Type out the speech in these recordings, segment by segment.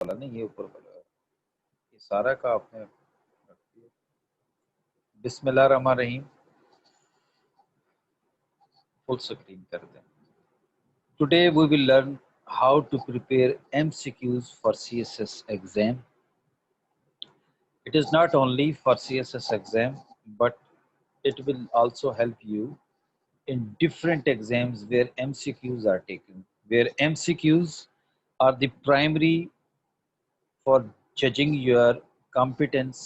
والا نہیں، یہ اوپر والا ہے، یہ سارا کا آپ نے رکھ دیا۔ بسم اللہ الرحمن الرحیم، فل اسکرین کر دیں۔ Today we will learn how to prepare MCQs for CSS exam. It is not only for CSS exam, but it will also help you in different exams where MCQs are taken, where MCQs are the primary for judging your competence.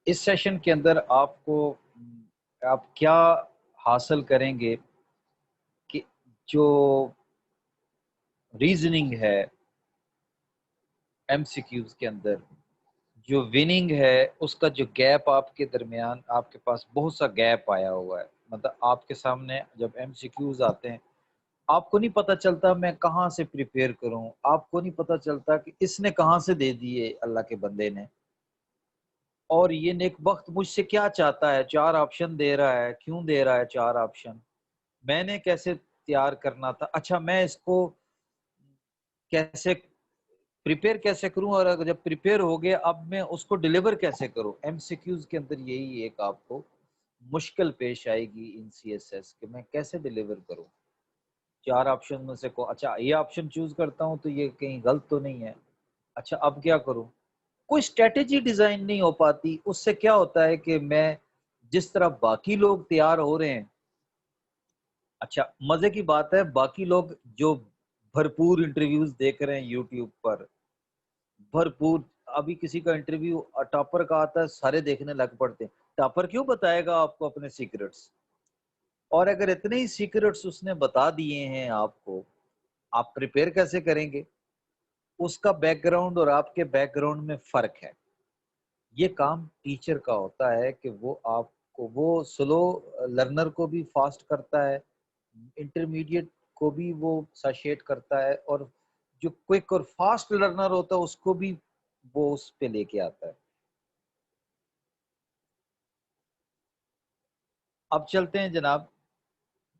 اس session کے اندر آپ کیا حاصل کریں گے کہ جو ریزننگ ہے MCQs کے اندر، جو وننگ ہے اس کا جو گیپ آپ کے درمیان، آپ کے پاس بہت سا گیپ آیا ہوا ہے، مطلب آپ کے سامنے جب MCQs آتے ہیں آپ کو نہیں پتہ چلتا میں کہاں سے پریپیئر کروں، آپ کو نہیں پتہ چلتا کہ اس نے کہاں سے دے دیے اللہ کے بندے نے، اور یہ نیک بخت مجھ سے کیا چاہتا ہے، 4 آپشن دے رہا ہے، کیوں دے رہا ہے 4 آپشن، میں نے کیسے تیار کرنا تھا، اچھا میں اس کو کیسے پریپیئر کیسے کروں، اور اگر جب پریپیئر ہو گیا اب میں اس کو ڈیلیور کیسے کروں۔ MCQs کے اندر یہی ایک آپ کو مشکل پیش آئے گی ان CSS کہ میں کیسے ڈیلیور کروں، 4 آپشن میں سے کو اچھا یہ آپشن چوز کرتا ہوں تو یہ کہیں غلط تو نہیں ہے، اچھا اب کیا کروں، کوئی اسٹریٹجی ڈیزائن نہیں ہو پاتی۔ اس سے کیا ہوتا ہے کہ میں جس طرح باقی لوگ تیار ہو رہے ہیں، اچھا مزے کی بات ہے باقی لوگ جو بھرپور انٹرویوز دیکھ رہے ہیں یوٹیوب پر، بھرپور، ابھی کسی کا انٹرویو ٹاپر کا آتا ہے سارے دیکھنے لگ پڑتے ہیں، ٹاپر کیوں بتائے گا آپ کو اپنے سیکرٹس، اور اگر اتنے ہی سیکرٹس اس نے بتا دیے ہیں آپ کو، آپ پریپیئر کیسے کریں گے؟ اس کا بیک گراؤنڈ اور آپ کے بیک گراؤنڈ میں فرق ہے۔ یہ کام ٹیچر کا ہوتا ہے کہ وہ آپ کو، وہ سلو لرنر کو بھی فاسٹ کرتا ہے، انٹرمیڈیٹ کو بھی وہ ساشیٹ کرتا ہے، اور جو کوئک اور فاسٹ لرنر ہوتا ہے اس کو بھی وہ اس پہ لے کے آتا ہے۔ اب چلتے ہیں جناب،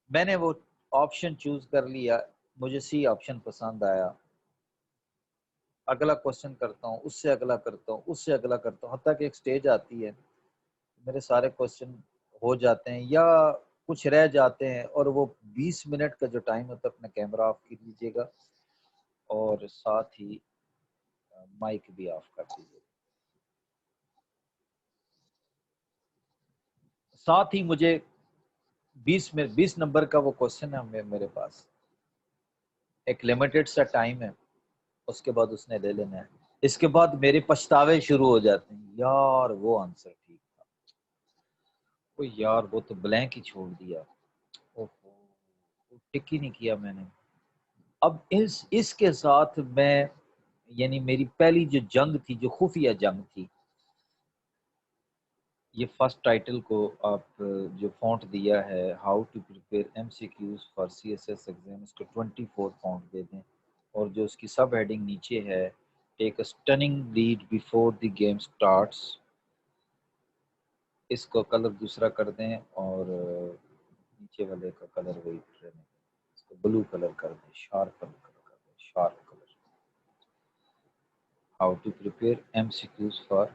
میں نے وہ آپشن چوز کر لیا، مجھے C آپشن پسند آیا، اگلا کوشچن کرتا ہوں، اس سے اگلا کرتا ہوں، اس سے اگلا کرتا ہوں، حتیٰ کہ ایک سٹیج آتی ہے میرے سارے کوشچن ہو جاتے ہیں یا کچھ رہ جاتے ہیں، اور وہ 20 منٹ کا جو ٹائم ہوتا ہے اپنا کیمرہ آف کر لیجیے گا اور ساتھ ہی مائک بھی آف کر دیجیے گا۔ ساتھ ہی مجھے 20 نمبر کا وہ کوشچن ہے میرے پاس، ایک لمیٹڈ سا ٹائم ہے، اس کے بعد اس نے لے لینا ہے۔ اس کے بعد میرے پچھتاوے شروع ہو جاتے ہیں، یار وہ آنسر ٹھیک تھا، وہ یار وہ تو بلینک ہی چھوڑ دیا، ٹک ہی نہیں کیا میں نے۔ اب اس کے ساتھ میں، یعنی میری پہلی جو جنگ تھی، جو خفیہ جنگ تھی، یہ فرسٹ ٹائٹل کو آپ جو فونٹ دیا ہے how to prepare MCQs for CSS exam, اس کو 24 فونٹ دے دیں، اور جو اس کی سب ہیڈنگ نیچے ہے take a stunning lead before the game starts, اس کو کلر دوسرا کر دیں، اور نیچے والے کا کلر وہی رہنے دیں، اس کو بلو کلر کر دیں، شارپ کلر کر دیں، sharp colour, how to prepare MCQs for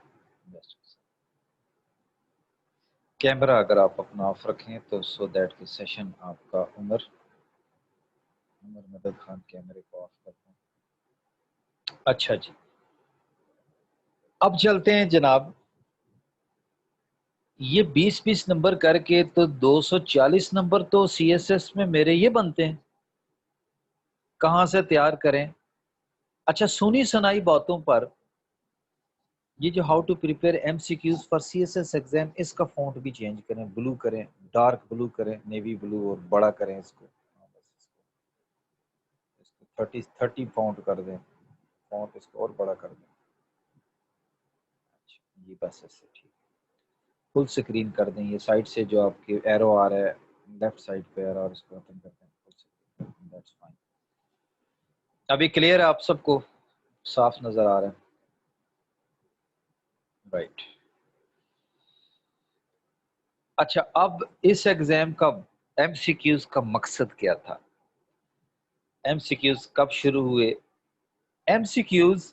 camera اگر آپ اپنا آف رکھیں تو سو دیٹ کہ سیشن آپ کا عمر مدد خان کیمرے کو آف کرتا ہوں۔ اچھا جی، اب چلتے ہیں جناب، یہ 20 نمبر کر کے تو 240 نمبر تو CSS میں میرے یہ بنتے ہیں، کہاں سے تیار کریں؟ اچھا سنی سنائی باتوں پر یہ جو how to prepare MCQs for CSS exam, اس کا فونٹ بھی چینج کریں، بلو کریں، ڈارک بلو کریں، نیوی بلو، اور بڑا کریں اس کو 30 فونٹ کر دیں، فونٹ اس کو اور بڑا کر دیں، اچھا یہ بس ایسے ٹھیک، فل سکرین کر دیں، یہ سائڈ سے جو آپ کے ایرو آ رہا ہے لیفٹ سائڈ پہ آ رہا ہے، اور اس کو اوپن کر دیں، فل سکرین، دیٹس فائن۔ ابھی کلیئر ہے آپ سب کو، صاف نظر آ رہا ہے؟ رائٹ۔ اچھا اب اس ایگزام کا MCQs کا مقصد کیا تھا، MCQs کب شروع ہوئے، MCQs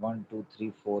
1 2 3 4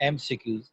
MCQs।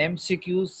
MCQs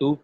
2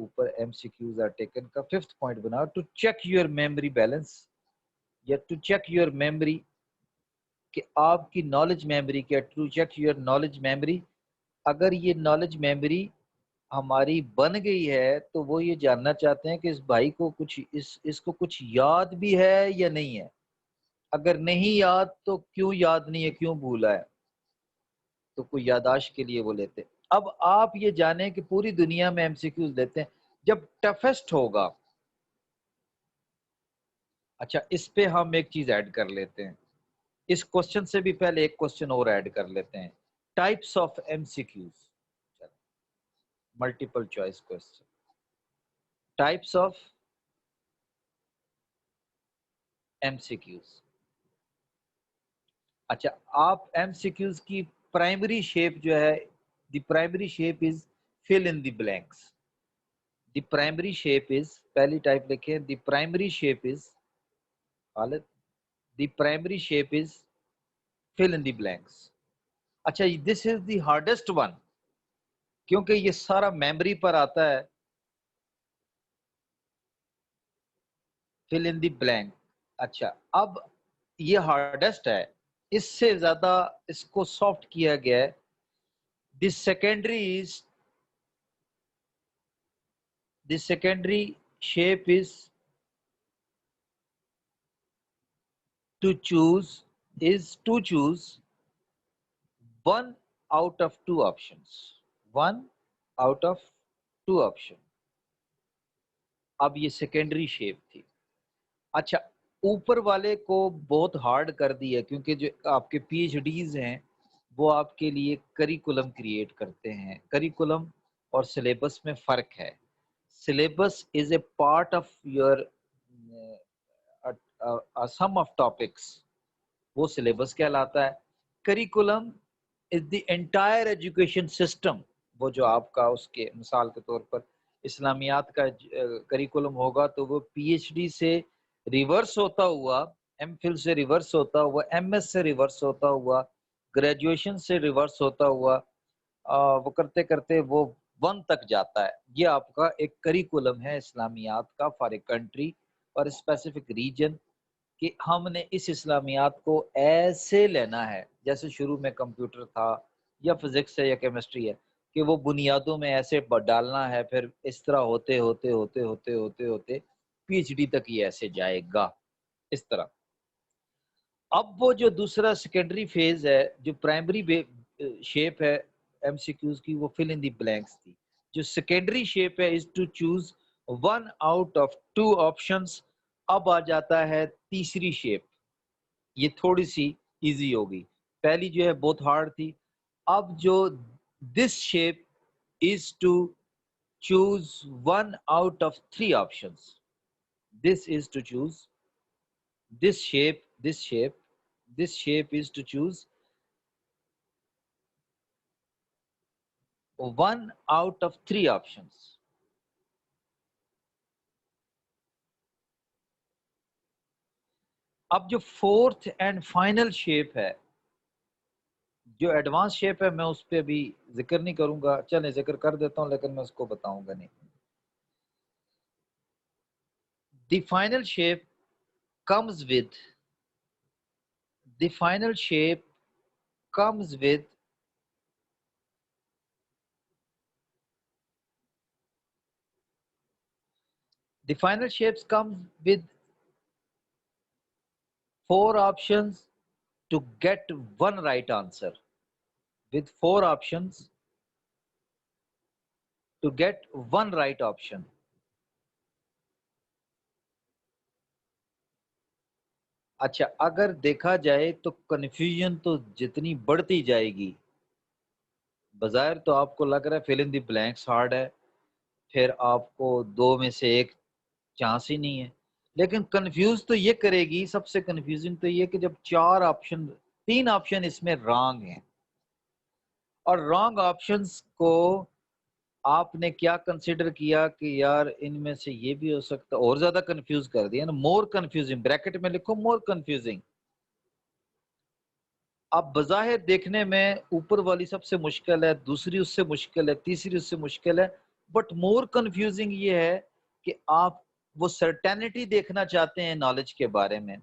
اوپر M C Qs are taken کا 5th پوائنٹ بنا to check your memory balance یا ٹو چیک یور میموری کہ آپ کی نالج میموری کیا، to check your knowledge memory. اگر یہ نالج میموری ہماری بن گئی ہے تو وہ یہ جاننا چاہتے ہیں کہ اس بھائی کو کچھ اس کو کچھ یاد بھی ہے یا نہیں ہے. اگر نہیں یاد تو کیوں یاد نہیں ہے، کیوں بھولا ہے، تو کوئی یاداشت کے لیے وہ لیتے. اب آپ یہ جانیں کہ پوری دنیا میں ایم سی کیوز لیتے ہیں. جب ٹفسٹ ہوگا، اچھا اس پہ ہم ایک چیز ایڈ کر لیتے ہیں، اس کوشچن سے بھی پہلے ایک کوشچن اور ایڈ کر لیتے ہیں. Types of M C Qs, multiple choice question. Types of M C Qs. اچھا آپ ایم سی کیوز کی پرائمری شیپ جو ہے، the primary shape is fill in the blanks. The primary shape is, پہلی type لکھیں، the primary shape is Khalid, the primary shape is fill in the blanks. اچھا this is the hardest one کیونکہ یہ سارا memory پر آتا ہے. فل in the blank. اچھا اب یہ ہارڈسٹ ہے، اس سے زیادہ اس کو سافٹ کیا گیا ہے. The secondary shape is to choose one out of two options. One out of two option. اب یہ سیکنڈری شیپ تھی. اچھا اوپر والے کو بہت ہارڈ کر دیا کیونکہ جو آپ کے پی ایچ ڈیز ہیں وہ آپ کے لیے کریکولم کریٹ کرتے ہیں. کریکولم اور سلیبس میں فرق ہے. Syllabus is a part of your some of topics, وہ سلیبس کہلاتا ہے. Curriculum is the entire education system. وہ جو آپ کا اس کے مثال کے طور پر اسلامیات کا کریکولم ہوگا تو وہ پی ایچ ڈی سے ریورس ہوتا ہوا، ایم فل سے ریورس ہوتا ہوا، ایم ایس سے ریورس ہوتا ہوا، گریجویشن سے ریورس ہوتا ہوا، وہ کرتے کرتے وہ ون تک جاتا ہے. یہ آپ کا ایک کریکولم ہے اسلامیات کا فار اے کنٹری اور اسپیسیفک ریجن، کہ ہم نے اس اسلامیات کو ایسے لینا ہے جیسے شروع میں کمپیوٹر تھا یا فزکس ہے یا کیمسٹری ہے، کہ وہ بنیادوں میں ایسے ڈالنا ہے، پھر اس طرح ہوتے ہوتے ہوتے ہوتے ہوتے ہوتے پی ایچ ڈی تک یہ ایسے جائے گا اس طرح. اب وہ جو دوسرا سیکنڈری فیز ہے، جو پرائمری شیپ ہے ایم سی کیوز کی، وہ فل ان دی بلینکس تھی. جو سیکنڈری شیپ ہے is to choose one out of two options. اب آ جاتا ہے تیسری شیپ، یہ تھوڑی سی ایزی ہوگی، پہلی جو ہے بہت ہارڈ تھی. اب جو this shape is to choose one out of three options. This is to choose this shape is to choose one out of three options. اب جو فورتھ اینڈ فائنل شیپ ہے، جو ایڈوانس شیپ ہے، میں اس پہ ابھی ذکر نہیں کروں گا، چلیں ذکر کر دیتا ہوں لیکن میں اس کو بتاؤں گا نہیں. The final shape comes with the final shape comes with the final shapes comes with four options to get one right answer. With four options to get one right option. اچھا اگر دیکھا جائے تو کنفیوژن تو جتنی بڑھتی جائے گی، بظاہر تو آپ کو لگ رہا ہے فل ان دی بلینکس ہارڈ ہے، پھر آپ کو دو میں سے ایک چانس ہی نہیں ہے، لیکن کنفیوز تو یہ کرے گی. سب سے کنفیوزنگ تو یہ کہ جب تین آپشن اس میں رانگ ہیں، اور رانگ آپشنز کو آپ نے کیا کنسیڈر کیا کہ یار ان میں سے یہ بھی ہو سکتا، اور زیادہ کنفیوز کر دیا نا. مور کنفیوزنگ، بریکٹ میں لکھو مور کنفیوزنگ. اب بظاہر دیکھنے میں اوپر والی سب سے مشکل ہے، دوسری اس سے مشکل ہے، تیسری اس سے مشکل ہے، بٹ مور کنفیوزنگ یہ ہے کہ آپ وہ سرٹینٹی دیکھنا چاہتے ہیں نالج کے بارے میں،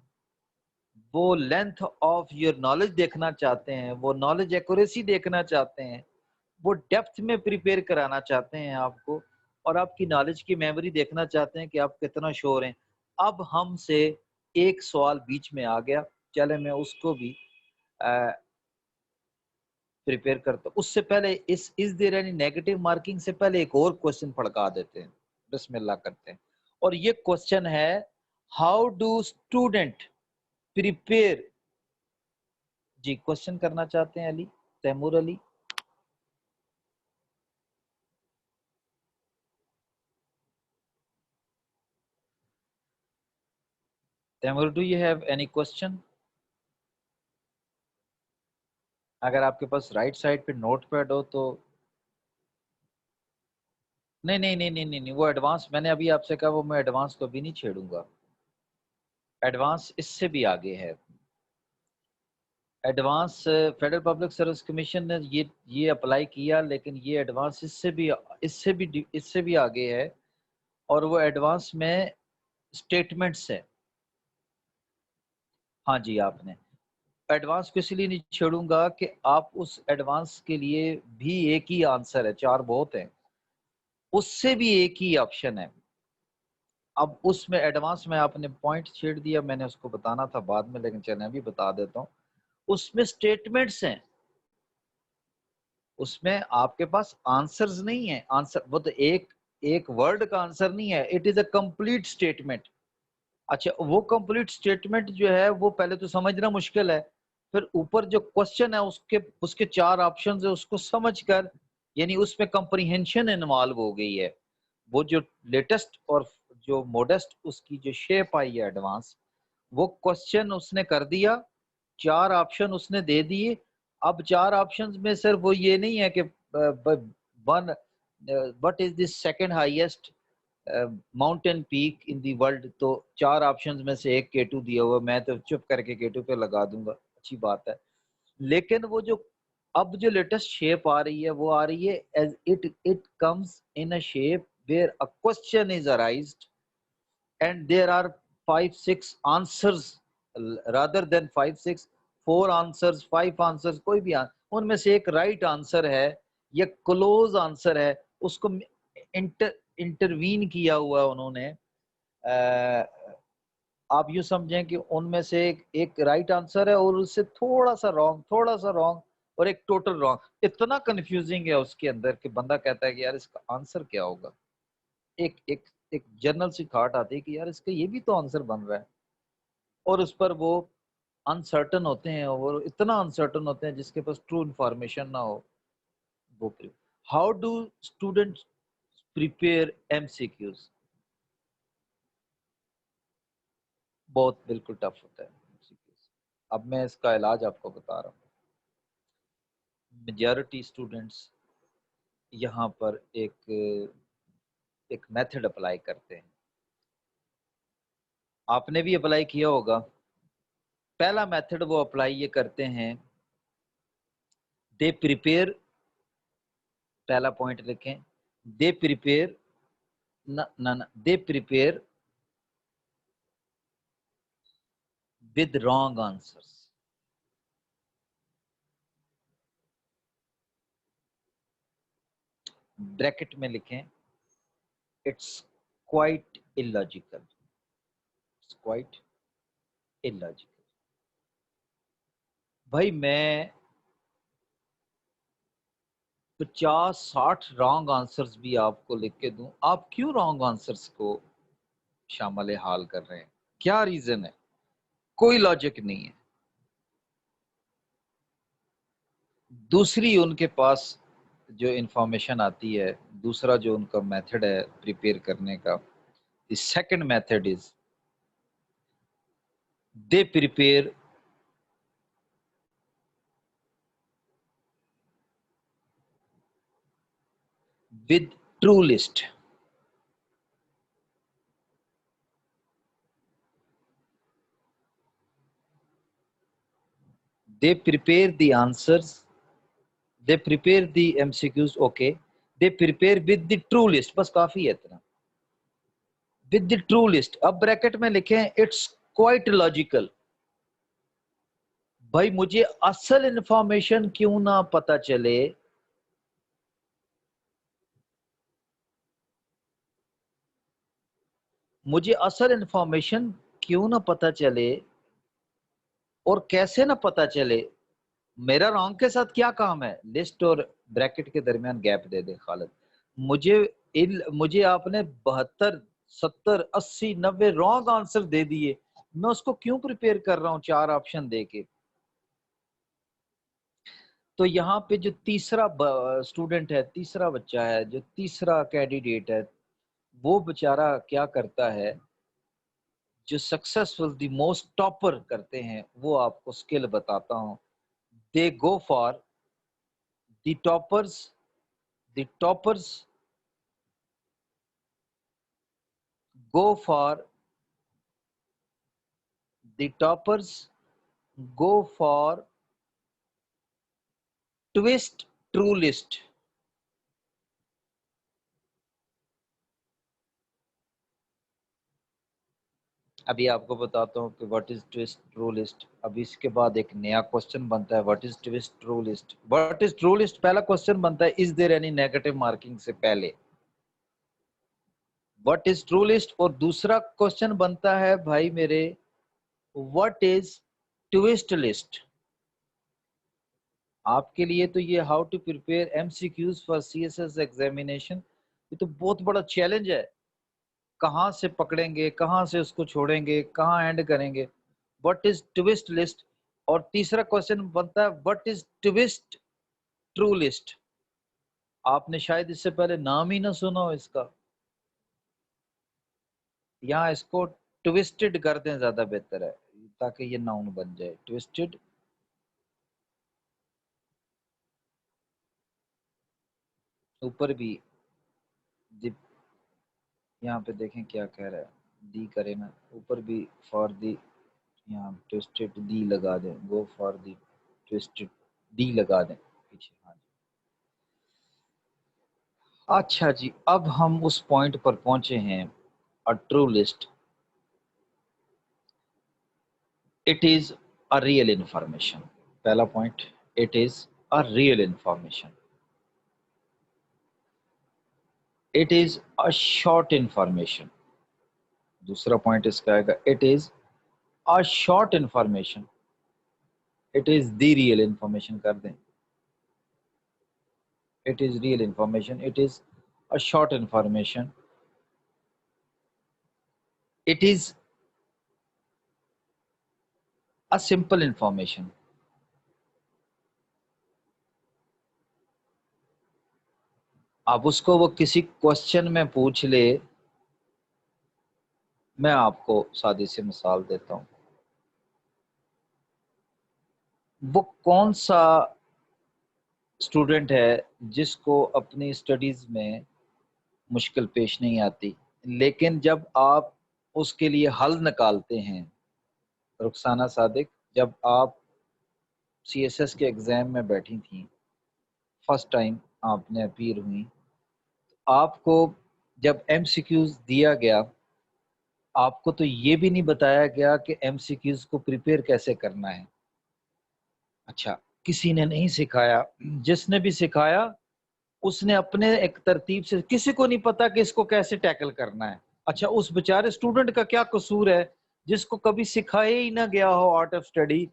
وہ لینتھ آف یور نالج دیکھنا چاہتے ہیں، وہ نالج ایکوریسی دیکھنا چاہتے ہیں، وہ ڈیپتھ میں پریپیئر کرانا چاہتے ہیں آپ کو، اور آپ کی نالج کی میموری دیکھنا چاہتے ہیں کہ آپ کتنا شور ہیں۔ اب ہم سے ایک سوال بیچ میں آ گیا، چلے میں اس کو بھی پریپیئر کرتا ہوں۔ اس سے پہلے اس دیر اینی نیگیٹو مارکنگ سے پہلے ایک اور کوشچن پڑکا دیتے ہیں، بسم اللہ کرتے ہیں۔ اور یہ کوشچن ہے، ہاؤ ڈو اسٹوڈنٹ پریپیئر؟ جی کوشچن کرنا چاہتے ہیں Ali Taimur Ali? Taimur do you have any question? اگر آپ کے پاس رائٹ سائڈ پہ نوٹ پیڈ ہو تو نہیں نہیں نہیں نہیں نہیں نہیں، وہ ایڈوانس میں نے ابھی آپ سے کہا، وہ میں ایڈوانس کو بھی نہیں چھیڑوں گا، ایڈوانس اس سے بھی آگے ہے۔ Advance federal public service commission نے یہ اپلائی کیا، لیکن یہ ایڈوانس اس سے بھی آگے ہے، اور وہ ایڈوانس میں اسٹیٹمنٹس ہے۔ ہاں جی، آپ نے ایڈوانس کو اس لیے نہیں چھیڑوں گا کہ آپ اس ایڈوانس کے لیے بھی ایک ہی آنسر ہے، 4 بہت ہیں، اس سے بھی ایک ہی آپشن ہے۔ اب اس میں ایڈوانس میں آپ نے پوائنٹ چھیڑ دیا، میں نے اس کو بتانا تھا بعد میں، لیکن چلیں ابھی بتا دیتا ہوں۔ اس میں سٹیٹمنٹس ہیں، اس میں آپ کے پاس آنسرز نہیں ہیں، آنسر وہ تو ایک ورڈ کا آنسر نہیں ہے، it is a complete statement. اچھا وہ کمپلیٹ سٹیٹمنٹ جو ہے وہ پہلے تو سمجھنا مشکل ہے، پھر اوپر جو کوشچن ہے اس کے 4 آپشنز ہیں، اس کو سمجھ کر، یعنی اس میں کمپریہنشن انوالو ہو گئی ہے۔ وہ جو لیٹسٹ اور جو موڈسٹ اس کی جو شیپ آئی ہے ایڈوانس، وہ کوشچن اس نے کر دیا، 4 آپشن اس نے دے دیے۔ اب 4 آپشنز میں صرف وہ یہ نہیں ہے کہ one what is the second highest mountain peak in the world, تو 4 آپشنز میں سے ایک K2 دیا ہوا، میں تو چپ کر کے K2 پہ لگا دوں گا، اچھی بات ہے۔ لیکن وہ جو اب جو لیٹسٹ شیپ آ رہی ہے، وہ آ رہی ہے as it comes in a shape where a question is arised and there are 5-6 answers rather than 5-6 4 answers 5 answers، کوئی بھی ان میں سے ایک رائٹ آنسر ہے یا کلوز آنسر ہے، اس کو انٹروین کیا ہوا ہے انہوں نے۔ آپ یوں سمجھیں کہ ان میں سے ایک رائٹ آنسر ہے اور اس سے تھوڑا سا رانگ اور ایک ٹوٹل رانگ، اتنا کنفیوزنگ ہے اس کے اندر کہ بندہ کہتا ہے کہ یار اس کا آنسر کیا ہوگا۔ ایک جنرل سی تھاٹ آتی ہے کہ یار اس کا یہ بھی تو آنسر بن رہا ہے، اور اس پر وہ انسرٹن ہوتے ہیں، اور اتنا انسرٹن ہوتے ہیں جس کے پاس ٹرو انفارمیشن نہ ہو وہ۔ How do student prepare MCQs؟ بہت بالکل ٹف ہوتا ہے MCQs۔ اب میں اس کا علاج آپ کو بتا رہا ہوں۔ میجارٹی اسٹوڈنٹس یہاں پر ایک میتھڈ اپلائی کرتے ہیں، آپ نے بھی اپلائی کیا ہوگا۔ پہلا میتھڈ وہ اپلائی یہ کرتے ہیں، دے پریپیئر، پہلا پوائنٹ لکھیں، they prepare they prepare with wrong answers. Bracket میں لکھیں، it's quite illogical، it's quite illogical۔ بھائی میں 50-60 رانگ آنسرز بھی آپ کو لکھ کے دوں، آپ کیوں رانگ آنسرز کو شامل حال کر رہے ہیں؟ کیا ریزن ہے؟ کوئی لاجک نہیں ہے۔ دوسری ان کے پاس جو انفارمیشن آتی ہے، دوسرا جو ان کا میتھڈ ہے پریپیئر کرنے کا، the second method is they prepare with true list. They prepare the answers, they prepare the MCQs, okay. They prepare with the true list, بس کافی ہے اتنا، ود دی ٹرو لسٹ. اب بریکٹ میں لکھیں it's quite logical. بھائی مجھے اصل information کیوں نہ پتا چلے، مجھے اصل انفارمیشن کیوں نہ پتا چلے، اور کیسے نہ پتا چلے، میرا رانگ کے ساتھ کیا کام ہے، لسٹ اور بریکٹ کے درمیان گیپ دے دے خالد. مجھے آپ نے 72 70 80 90 رانگ آنسر دے دیے، میں اس کو کیوں پریپیئر کر رہا ہوں 4 آپشن دے کے. تو یہاں پہ جو تیسرا اسٹوڈنٹ ہے، تیسرا بچہ ہے، جو تیسرا کینڈیڈیٹ ہے، وہ بیچارہ کیا کرتا ہے، جو سکسیسفل دی موسٹ ٹاپر کرتے ہیں، وہ آپ کو سکل بتاتا ہوں. They go for the toppers, the toppers go for the toppers go for twist true list. ابھی آپ کو بتاتا ہوں کہ what is twist true list. ابھی اس کے بعد ایک نیا کوشچن بنتا ہے، what is twist true list. What is true list پہلا کوشچن بنتا ہے، از دیر اینی نیگیٹو مارکنگ سے پہلے واٹ از ٹرو لسٹ. اور دوسرا کوشچن بنتا ہے بھائی میرے، واٹ از ٹویسٹ لسٹ. آپ کے لیے تو یہ how to prepare M C Qs for C S S examination, یہ تو بہت بڑا چیلنج ہے. کہاں سے پکڑیں گے، کہاں سے اس کو چھوڑیں گے، کہاں اینڈ کریں گے. What is twist list. اور تیسرا کوشچن بنتا ہے what is twist true list. آپ نے شاید اس سے پہلے نام ہی نہ سنا ہو اس کا. یہاں اس کو ٹویسٹڈ کر دیں زیادہ بہتر ہے تاکہ یہ ناؤن بن جائے. ٹویسٹڈ، اوپر بھی یہاں پہ دیکھیں کیا کہہ رہا ہے، دی کرے نا، اوپر بھی فار دی، یہاں ٹویسٹڈ دی لگا دیں، گو فار دی ٹویسٹڈ دی لگا دیں پیچھے. ہاں جی. اچھا جی، اب ہم اس پوائنٹ پر پہنچے ہیں، a true list it is a real information. پہلا point, it is a real information. It is a short information. دوسرا پوائنٹ اس کا آئے گا it is a short information. It is the real information کر دیں. It is real information. It is a short information. It is a simple information. اب اس کو وہ کسی question میں پوچھ لے، میں آپ کو سادی سی مثال دیتا ہوں. وہ کون سا اسٹوڈنٹ ہے جس کو اپنی اسٹڈیز میں مشکل پیش نہیں آتی، لیکن جب آپ اس کے لیے حل نکالتے ہیں، رخسانہ صادق جب آپ سی ایس ایس کے ایگزام میں بیٹھی تھیں، فرسٹ ٹائم آپ نے اپیئر ہوئی، آپ کو جب ایم سی کیوز دیا گیا، آپ کو تو یہ بھی نہیں بتایا گیا کہ ایم سی کیوز کو پریپیئر کیسے کرنا ہے. اچھا، کسی نے نہیں سکھایا، جس نے بھی سکھایا اس نے اپنے ایک ترتیب سے، کسی کو نہیں پتا کہ اس کو کیسے ٹیکل کرنا ہے. اچھا، اس بیچارے اسٹوڈنٹ کا کیا قصور ہے جس کو کبھی سکھایا ہی نہ گیا ہو آرٹ آف اسٹڈی،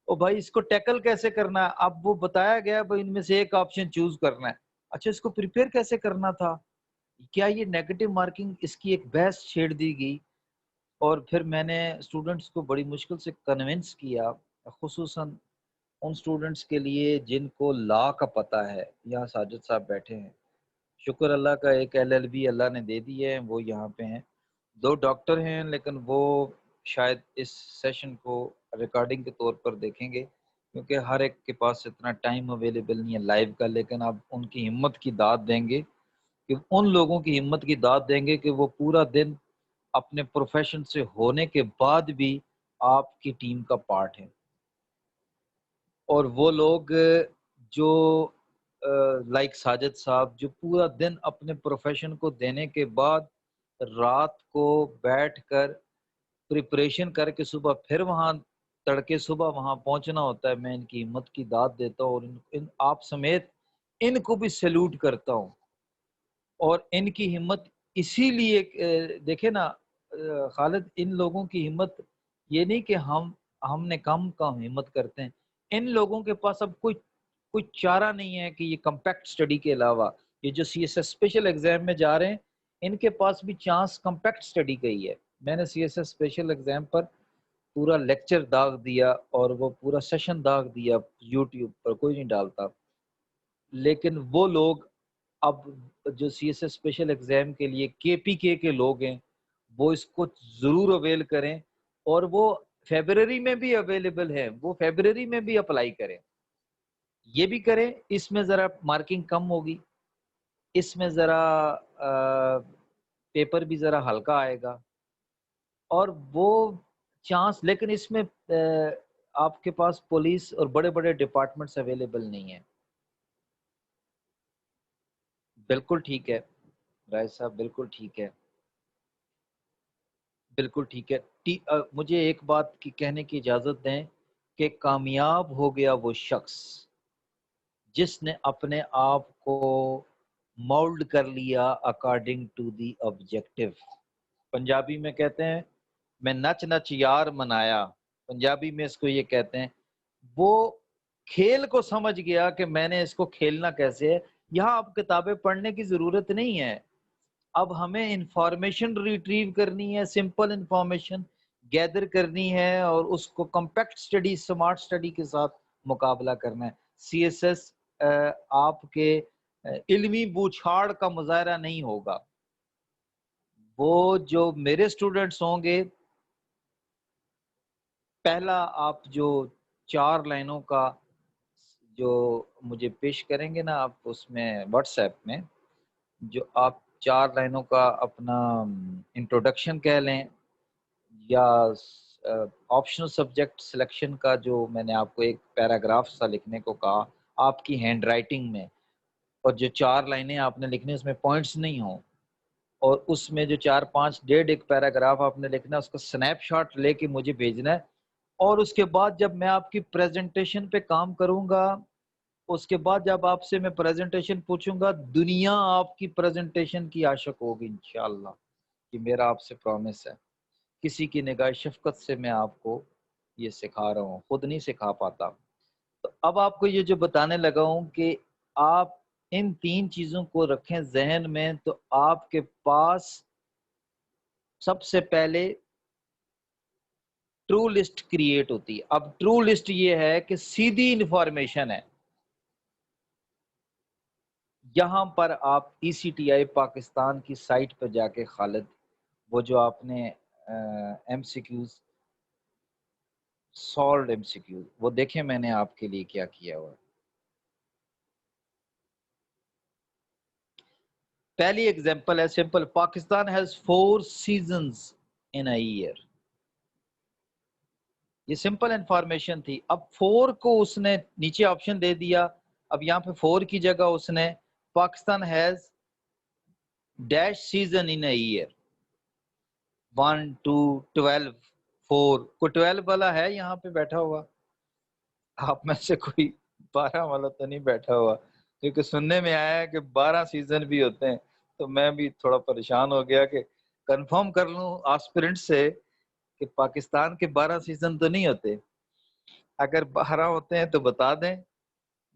او بھائی اس کو ٹیکل کیسے کرنا ہے. اب وہ بتایا گیا بھائی ان میں سے ایک آپشن چوز کرنا ہے. اچھا، اس کو پریپیئر کیسے کرنا تھا. کیا یہ نیگیٹو مارکنگ، اس کی ایک بحث چھیڑ دی گئی. اور پھر میں نے اسٹوڈنٹس کو بڑی مشکل سے کنونس کیا، خصوصاً ان اسٹوڈنٹس کے لیے جن کو لا کا پتہ ہے. یہاں ساجد صاحب بیٹھے ہیں، شکر اللہ کا، ایک ایل ایل بی اللہ نے دے دی ہے، وہ یہاں پہ ہیں. 2 ڈاکٹر ہیں لیکن وہ شاید اس سیشن کو ریکارڈنگ کے طور پر دیکھیں گے، کیونکہ ہر ایک کے پاس اتنا ٹائم اویلیبل نہیں ہے لائیو کا. لیکن آپ ان کی ہمت کی داد دیں گے، کہ ان لوگوں کی ہمت کی داد دیں گے کہ وہ پورا دن اپنے پروفیشن سے ہونے کے بعد بھی آپ کی ٹیم کا پارٹ ہے. اور وہ لوگ جو لائک ساجد صاحب جو پورا دن اپنے پروفیشن کو دینے کے بعد رات کو بیٹھ کر پریپریشن کر کے صبح پھر وہاں تڑکے صبح وہاں پہنچنا ہوتا ہے، میں ان کی ہمت کی داد دیتا ہوں، اور آپ سمیت ان کو بھی سیلوٹ کرتا ہوں۔ اور ان کی ہمت اسی لیے دیکھیں نا خالد، ان لوگوں کی ہمت یہ نہیں کہ ہم نے کم ہمت کرتے ہیں، ان لوگوں کے پاس اب کوئی چارہ نہیں ہے کہ یہ کمپیکٹ سٹڈی کے علاوہ یہ جو C S S special exam میں جا رہے ہیں، ان کے پاس بھی چانس کمپیکٹ سٹڈی کا ہی ہے۔ میں نے C S S special exam پر پورا لیکچر داغ دیا اور وہ پورا سیشن داغ دیا، یوٹیوب پر کوئی نہیں ڈالتا، لیکن وہ لوگ اب جو C S S special exam کے لیے کے پی کے لوگ ہیں وہ اس کو ضرور اویل کریں، اور وہ فیبرری میں بھی اویلیبل ہے، وہ فیبرری میں بھی اپلائی کریں، یہ بھی کریں۔ اس میں ذرا مارکنگ کم ہوگی، اس میں ذرا پیپر بھی ذرا ہلکا آئے گا، اور وہ چانس، لیکن اس میں آپ کے پاس پولیس اور بڑے بڑے ڈپارٹمنٹس اویلیبل نہیں ہیں۔ بالکل ٹھیک ہے رائے صاحب، بالکل ٹھیک ہے، بالکل ٹھیک ہے۔ مجھے ایک بات کی کہنے کی اجازت دیں کہ کامیاب ہو گیا وہ شخص جس نے اپنے آپ کو مولڈ کر لیا according to the objective. Punjabi میں کہتے ہیں میں نچ نچ یار منایا، پنجابی میں اس کو یہ کہتے ہیں وہ کھیل کو سمجھ گیا کہ میں نے اس کو کھیلنا کیسے ہے۔ یہاں اب کتابیں پڑھنے کی ضرورت نہیں ہے، اب ہمیں انفارمیشن ریٹریو کرنی ہے، سمپل انفارمیشن گیدر کرنی ہے، اور اس کو کمپیکٹ سٹڈی، سمارٹ سٹڈی کے ساتھ مقابلہ کرنا ہے۔ سی ایس ایس آپ کے علمی بوچھاڑ کا مظاہرہ نہیں ہوگا۔ وہ جو میرے سٹوڈنٹس ہوں گے، پہلا آپ جو 4 لائنوں کا جو مجھے پیش کریں گے نا آپ اس میں واٹس ایپ میں، جو آپ 4 لائنوں کا اپنا انٹروڈکشن کہہ لیں، یا آپشنل سبجیکٹ سلیکشن کا جو میں نے آپ کو ایک پیراگراف سا لکھنے کو کہا آپ کی ہینڈ رائٹنگ میں، اور جو 4 لائنیں آپ نے لکھنے اس میں پوائنٹس نہیں ہوں، اور اس میں جو 4-5 ڈیڑھ ایک پیراگراف آپ نے لکھنا ہے، اس کا سنیپ شاٹ لے کے مجھے بھیجنا ہے۔ اور اس کے بعد جب میں آپ کی پریزنٹیشن پہ کام کروں گا، اس کے بعد جب آپ سے میں پریزنٹیشن پوچھوں گا، دنیا آپ کی پریزنٹیشن کی عاشق ہوگی انشاءاللہ، یہ میرا آپ سے پرومس ہے۔ کسی کی نگاہ شفقت سے میں آپ کو یہ سکھا رہا ہوں، خود نہیں سکھا پاتا۔ تو اب آپ کو یہ جو بتانے لگا ہوں کہ آپ ان 3 چیزوں کو رکھیں ذہن میں، تو آپ کے پاس سب سے پہلے ٹرو لسٹ کریٹ ہوتی ہے۔ اب ٹرو لسٹ یہ ہے کہ سیدھی انفارمیشن ہے۔ یہاں پر آپ ای سی ٹی آئی پاکستان کی سائٹ پہ جا کے خالد، وہ جو آپ نے M C Qs, solved M C Qs, وہ دیکھیں میں نے آپ کے لیے کیا کیا ہوا ہے۔ پہلی ایگزامپل ہے simple, Pakistan has 4 seasons in a year. یہ سمپل انفارمیشن تھی۔ اب 4 کو اس نے نیچے آپشن دے دیا، اب یہاں پہ 4 کی جگہ اس نے Pakistan has dash season in a year, 1 2 12 4، کوئی 12 والا ہے یہاں پہ بیٹھا ہوا؟ آپ میں سے کوئی 12 والا تو نہیں بیٹھا ہوا؟ کیونکہ سننے میں آیا ہے کہ 12 سیزن بھی ہوتے ہیں، تو میں بھی تھوڑا پریشان ہو گیا کہ کنفرم کر لوں آسپرنٹ سے کہ پاکستان کے 12 سیزن تو نہیں ہوتے۔ اگر 12 ہوتے ہیں تو بتا دیں،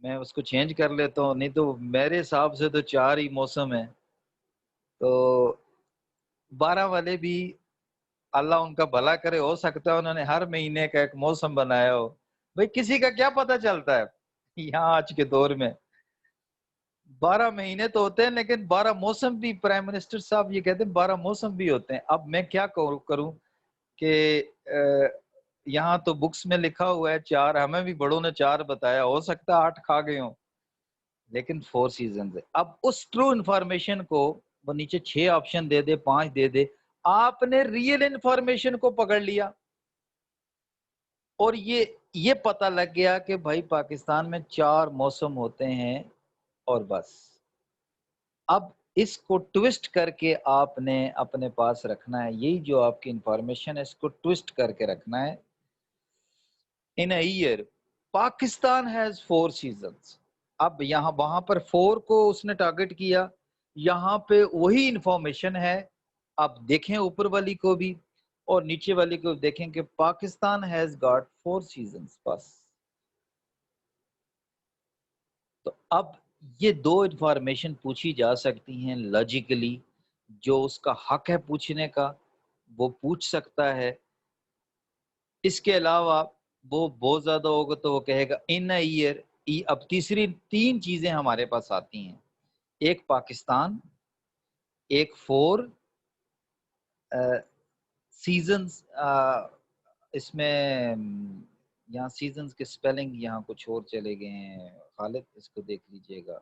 میں اس کو چینج کر لیتا ہوں، نہیں تو میرے حساب سے تو 4 ہی موسم ہیں۔ تو 12 والے بھی اللہ ان کا بھلا کرے، ہو سکتا ہے انہوں نے ہر مہینے کا ایک موسم بنایا ہو۔ بھئی کسی کا کیا پتہ چلتا ہے یہاں آج کے دور میں؟ 12 مہینے تو ہوتے ہیں، لیکن 12 موسم بھی، پرائم منسٹر صاحب یہ کہتے ہیں 12 موسم بھی ہوتے ہیں۔ اب میں کیا کروں کہ یہاں تو بکس میں لکھا ہوا ہے 4، ہمیں بھی بڑوں نے 4 بتایا، ہو سکتا ہے 8 کھا گئے ہوں، لیکن 4 سیزنز ہے۔ اب اس ٹرو انفارمیشن کو وہ نیچے 6 آپشن دے دے، 5 دے دے، آپ نے ریئل انفارمیشن کو پکڑ لیا، اور یہ پتہ لگ گیا کہ بھائی پاکستان میں 4 موسم ہوتے ہیں، اور بس اب اس کو ٹوسٹ کر کے آپ نے اپنے پاس رکھنا ہے، یہی جو آپ کی انفارمیشن ہے اس کو ٹوسٹ کر کے رکھنا ہے. In a year Pakistan has 4 seasons. اب یہاں وہاں پر 4 کو اس نے ٹارگٹ کیا، یہاں پہ وہی انفارمیشن ہے. آپ دیکھیں اوپر والی کو بھی اور نیچے والی کو دیکھیں کہ پاکستان ہیز گاٹ 4 سیزنز بس. تو اب یہ دو انفارمیشن پوچھی جا سکتی ہیں لاجیکلی، جو اس کا حق ہے پوچھنے کا وہ پوچھ سکتا ہے. اس کے علاوہ وہ بہت زیادہ ہوگا تو وہ کہے گا ان اے ایئر. اب تیسری 3 چیزیں ہمارے پاس آتی ہیں، ایک پاکستان، ایک 4 سیزنز. اس میں یہاں سیزنز کے سپیلنگ یہاں کچھ اور چلے گئے ہیں، خالد اس کو دیکھ لیجئے گا،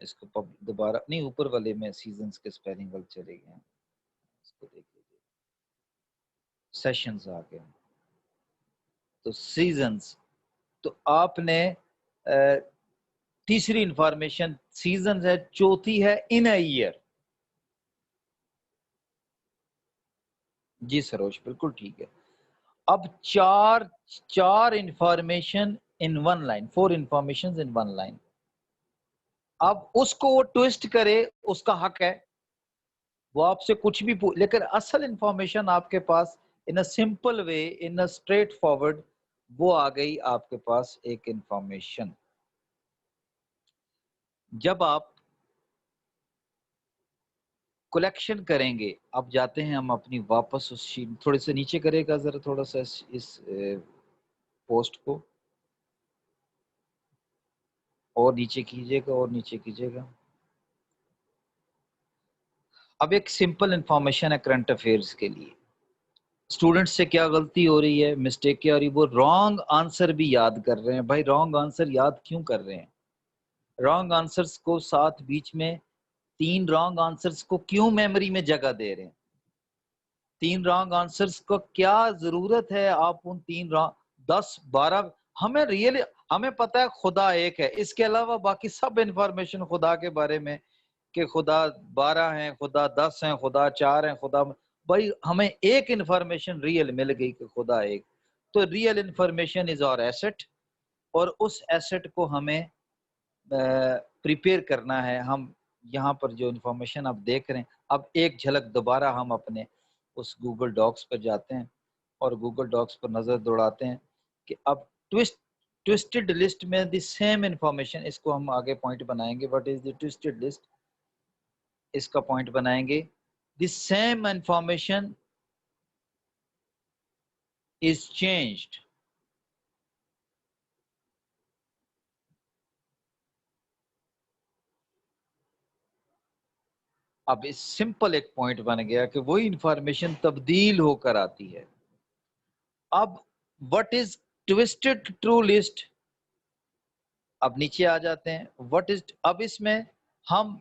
اس کو دوبارہ نہیں، اوپر والے میں سیزنز کے سپیلنگ والے چلے گئے ہیں، اس کو دیکھ لیجئے. سیشنز آ گئے تو سیزنز. تو آپ نے تیسری انفارمیشن سیزنز ہے، چوتھی ہے ان اے ایئر. جی سروش بالکل ٹھیک ہے. اب چار information in one line, 4 information in one line. اب اس کو وہ ٹویسٹ کرے اس کا حق ہے، وہ آپ سے کچھ بھی لیکن اصل انفارمیشن آپ کے پاس in a simple way, in a straightforward وہ آ گئی آپ کے پاس ایک انفارمیشن. جب آپ کلیکشن کریں گے، اب جاتے ہیں ہم اپنی واپس اس شیٹ، تھوڑے سے نیچے کرے گا ذرا تھوڑا سا اس پوسٹ کو، اور نیچے کیجئے گا اور نیچے کیجئے گا. اب ایک سمپل انفارمیشن ہے کرنٹ افیئرز کے لیے. اسٹوڈنٹ سے کیا غلطی ہو رہی ہے، مسٹیک کیا ہو رہی ہے، وہ رانگ آنسر بھی یاد کر رہے ہیں. بھائی رانگ آنسر یاد کیوں کر رہے ہیں؟ رانگ آنسرز کو ساتھ بیچ میں 3 رانگ آنسرز کو کیوں میموری میں جگہ دے رہے ہیں؟ 3 رانگ آنسرز کو کیا ضرورت ہے؟ آپ ان 3 10 12 ہمیں پتہ ہے خدا ایک ہے، اس کے علاوہ باقی سب انفارمیشن خدا کے بارے میں کہ خدا 12 ہیں، خدا 10 ہیں، خدا 4 ہیں، خدا. بھائی ہمیں ایک انفارمیشن ریئل مل گئی کہ خدا ایک. تو ریئل انفارمیشن از اور ایسٹ، اور اس ایسٹ کو ہمیں پریپیئر کرنا ہے. ہم یہاں پر جو انفارمیشن آپ دیکھ رہے ہیں، اب ایک جھلک دوبارہ ہم اپنے اس گوگل ڈاکس پر جاتے ہیں اور گوگل ڈاکس پر نظر دوڑاتے ہیں کہ اب ٹوسٹڈ لسٹ میں دی سیم انفارمیشن، اس کو ہم آگے پوائنٹ بنائیں گے. What is the toasted list? اس کا پوائنٹ بنائیں گے. The same information is changed. اب اس سمپل ایک پوائنٹ بن گیا کہ وہی انفارمیشن تبدیل ہو کر آتی ہے. اب what is twisted true list؟ اب نیچے آ جاتے ہیں. what is، اب اس میں ہم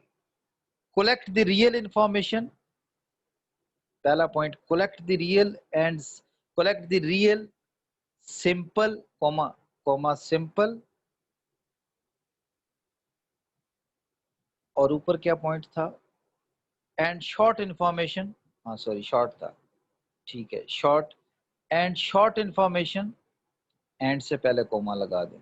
collect the real information، پہلا point collect the real and collect the real simple comma simple، اور اوپر کیا پوائنٹ تھا؟ And short information. ہاں سوری شارٹ تھا، ٹھیک ہے short and short information, and سے پہلے کوما لگا دیں.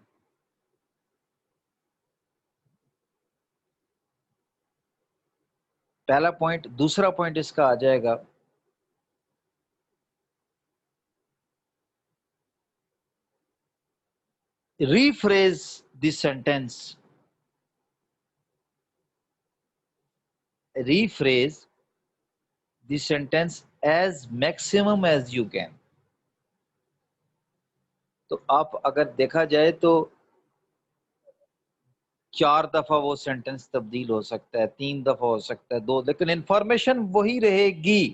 پہلا پوائنٹ. دوسرا پوائنٹ اس کا آ جائے گا rephrase the sentence, rephrase the sentence as maximum as you can. تو آپ اگر دیکھا جائے تو 4 دفعہ وہ سینٹینس تبدیل ہو سکتا ہے، 3 دفعہ ہو سکتا ہے، 2، لیکن انفارمیشن وہی رہے گی،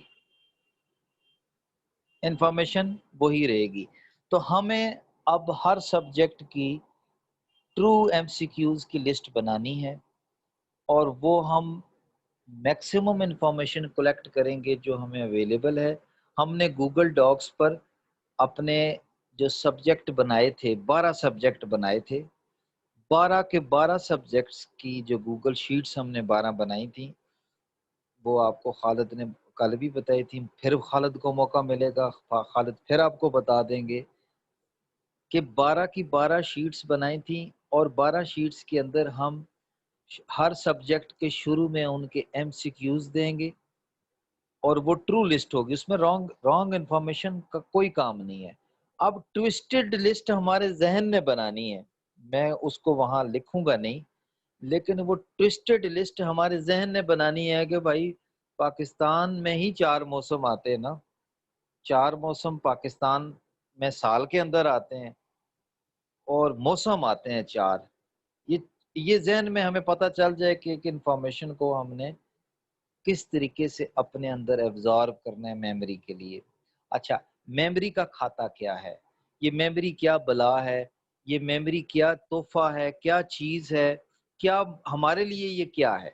انفارمیشن وہی رہے گی. تو ہمیں اب ہر سبجیکٹ کی ٹرو ایم سی کیوز کی لسٹ بنانی ہے، اور وہ ہم میکسیمم انفارمیشن کلیکٹ کریں گے جو ہمیں اویلیبل ہے. ہم نے گوگل ڈاکس پر اپنے جو سبجیکٹ بنائے تھے، 12 سبجیکٹ بنائے تھے، 12 کے 12 سبجیکٹس کی جو گوگل شیٹس ہم نے 12 بنائی تھیں، وہ آپ کو خالد نے کل بھی بتائی تھی، پھر خالد کو موقع ملے گا، خالد پھر آپ کو بتا دیں گے کہ 12 کی 12 شیٹس بنائی تھیں، اور 12 شیٹس کے اندر ہم ہر سبجیکٹ کے شروع میں ان کے ایم سی کیوز دیں گے، اور وہ ٹرو لسٹ ہوگی، اس میں رانگ انفارمیشن کا کوئی کام نہیں ہے۔ اب ٹوسٹڈ لسٹ ہمارے ذہن میں بنانی ہے، میں اس کو وہاں لکھوں گا نہیں، لیکن وہ ٹوسٹڈ لسٹ ہمارے ذہن میں بنانی ہے کہ بھائی پاکستان میں ہی 4 موسم آتے ہیں نا، 4 موسم پاکستان میں سال کے اندر آتے ہیں، اور موسم آتے ہیں 4۔ یہ یہ ذہن میں ہمیں پتہ چل جائے کہ ایک انفارمیشن کو ہم نے کس طریقے سے اپنے اندر ایبزارب کرنا ہے میموری کے لیے۔ اچھا، میموری کا کھاتا کیا ہے؟ یہ میموری کیا بلا ہے؟ یہ میموری کیا تحفہ ہے؟ کیا چیز ہے؟ کیا ہمارے لیے یہ کیا ہے؟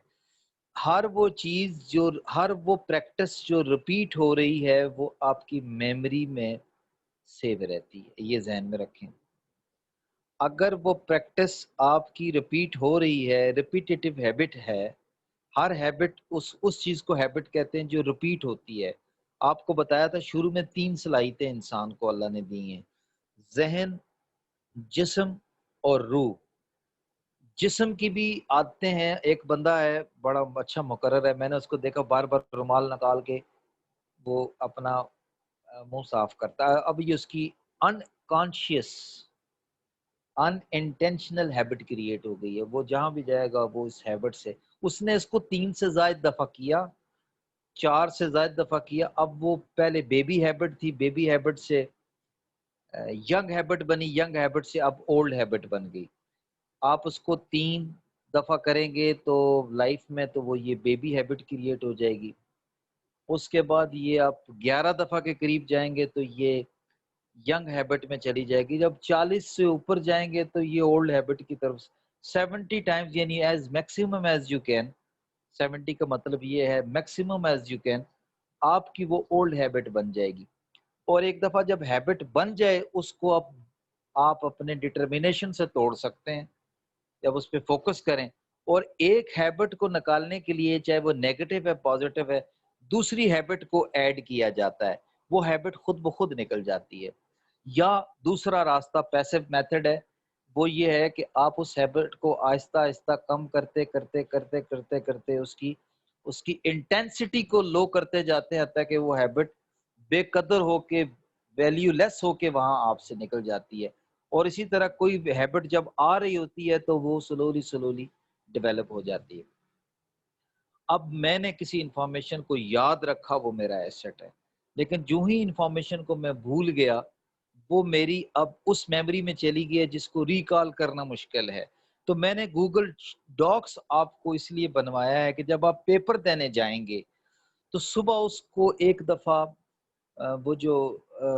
ہر وہ چیز جو ہر وہ پریکٹس جو ریپیٹ ہو رہی ہے وہ آپ کی میموری میں سیو رہتی ہے، یہ ذہن میں رکھیں۔ اگر وہ پریکٹس آپ کی ریپیٹ ہو رہی ہے، ریپیٹیٹیو ہیبٹ ہے، ہر ہیبٹ اس چیز کو ہیبٹ کہتے ہیں جو ریپیٹ ہوتی ہے۔ آپ کو بتایا تھا شروع میں 3 صلاحیتیں انسان کو اللہ نے دی ہیں: ذہن، جسم اور روح۔ جسم کی بھی عادتیں ہیں، ایک بندہ ہے بڑا اچھا مقرر ہے، میں نے اس کو دیکھا بار بار رومال نکال کے وہ اپنا منہ صاف کرتا ہے، اب یہ اس کی انکانشیس ان انٹینشنل ہیبٹ کریٹ ہو گئی ہے، وہ جہاں بھی جائے گا وہ اس ہیبٹ سے، اس نے اس کو 3 سے زائد دفعہ کیا، 4 سے زائد دفعہ کیا، اب وہ پہلے بیبی ہیبٹ تھی، بیبی ہیبٹ سے ینگ ہیبٹ بنی، ینگ ہیبٹ سے اب اولڈ ہیبٹ بن گئی۔ آپ اس کو 3 دفعہ کریں گے تو لائف میں تو وہ یہ بیبی ہیبٹ کریٹ ہو جائے گی، اس کے بعد یہ آپ 11 دفعہ کے قریب جائیں گے تو یہ ینگ ہیبٹ میں چلی جائے گی، جب 40 سے اوپر جائیں گے تو یہ اولڈ ہیبٹ کی طرف 70 ٹائمز، یعنی as maximum as you can, 70 کا مطلب یہ ہے میکسیمم ایز یو کین، آپ کی وہ اولڈ ہیبٹ بن جائے گی۔ اور ایک دفعہ جب ہیبٹ بن جائے اس کو آپ اپنے ڈٹرمینیشن سے توڑ سکتے ہیں جب اس پہ فوکس کریں، اور ایک ہیبٹ کو نکالنے کے لیے چاہے وہ نیگیٹو ہے پازیٹو ہے، دوسری ہیبٹ کو ایڈ کیا جاتا ہے، وہ ہیبٹ خود بخود نکل جاتی ہے۔ یا دوسرا راستہ پیسو میتھڈ ہے، وہ یہ ہے کہ آپ اس ہیبٹ کو آہستہ آہستہ کم کرتے کرتے کرتے کرتے کرتے اس کی انٹینسٹی کو لو کرتے جاتے ہیں حتیٰ کہ وہ ہیبٹ بے قدر ہو کے ویلیو لیس ہو کے وہاں آپ سے نکل جاتی ہے۔ اور اسی طرح کوئی ہیبٹ جب آ رہی ہوتی ہے تو وہ سلولی ڈیولپ ہو جاتی ہے۔ اب میں نے کسی انفارمیشن کو یاد رکھا، وہ میرا ایسٹ ہے، لیکن جو ہی انفارمیشن کو میں بھول گیا وہ میری اب اس میموری میں چلی گئی ہے جس کو ریکال کرنا مشکل ہے۔ تو میں نے گوگل ڈاکس آپ کو اس لیے بنوایا ہے کہ جب آپ پیپر دینے جائیں گے تو صبح اس کو ایک دفعہ وہ جو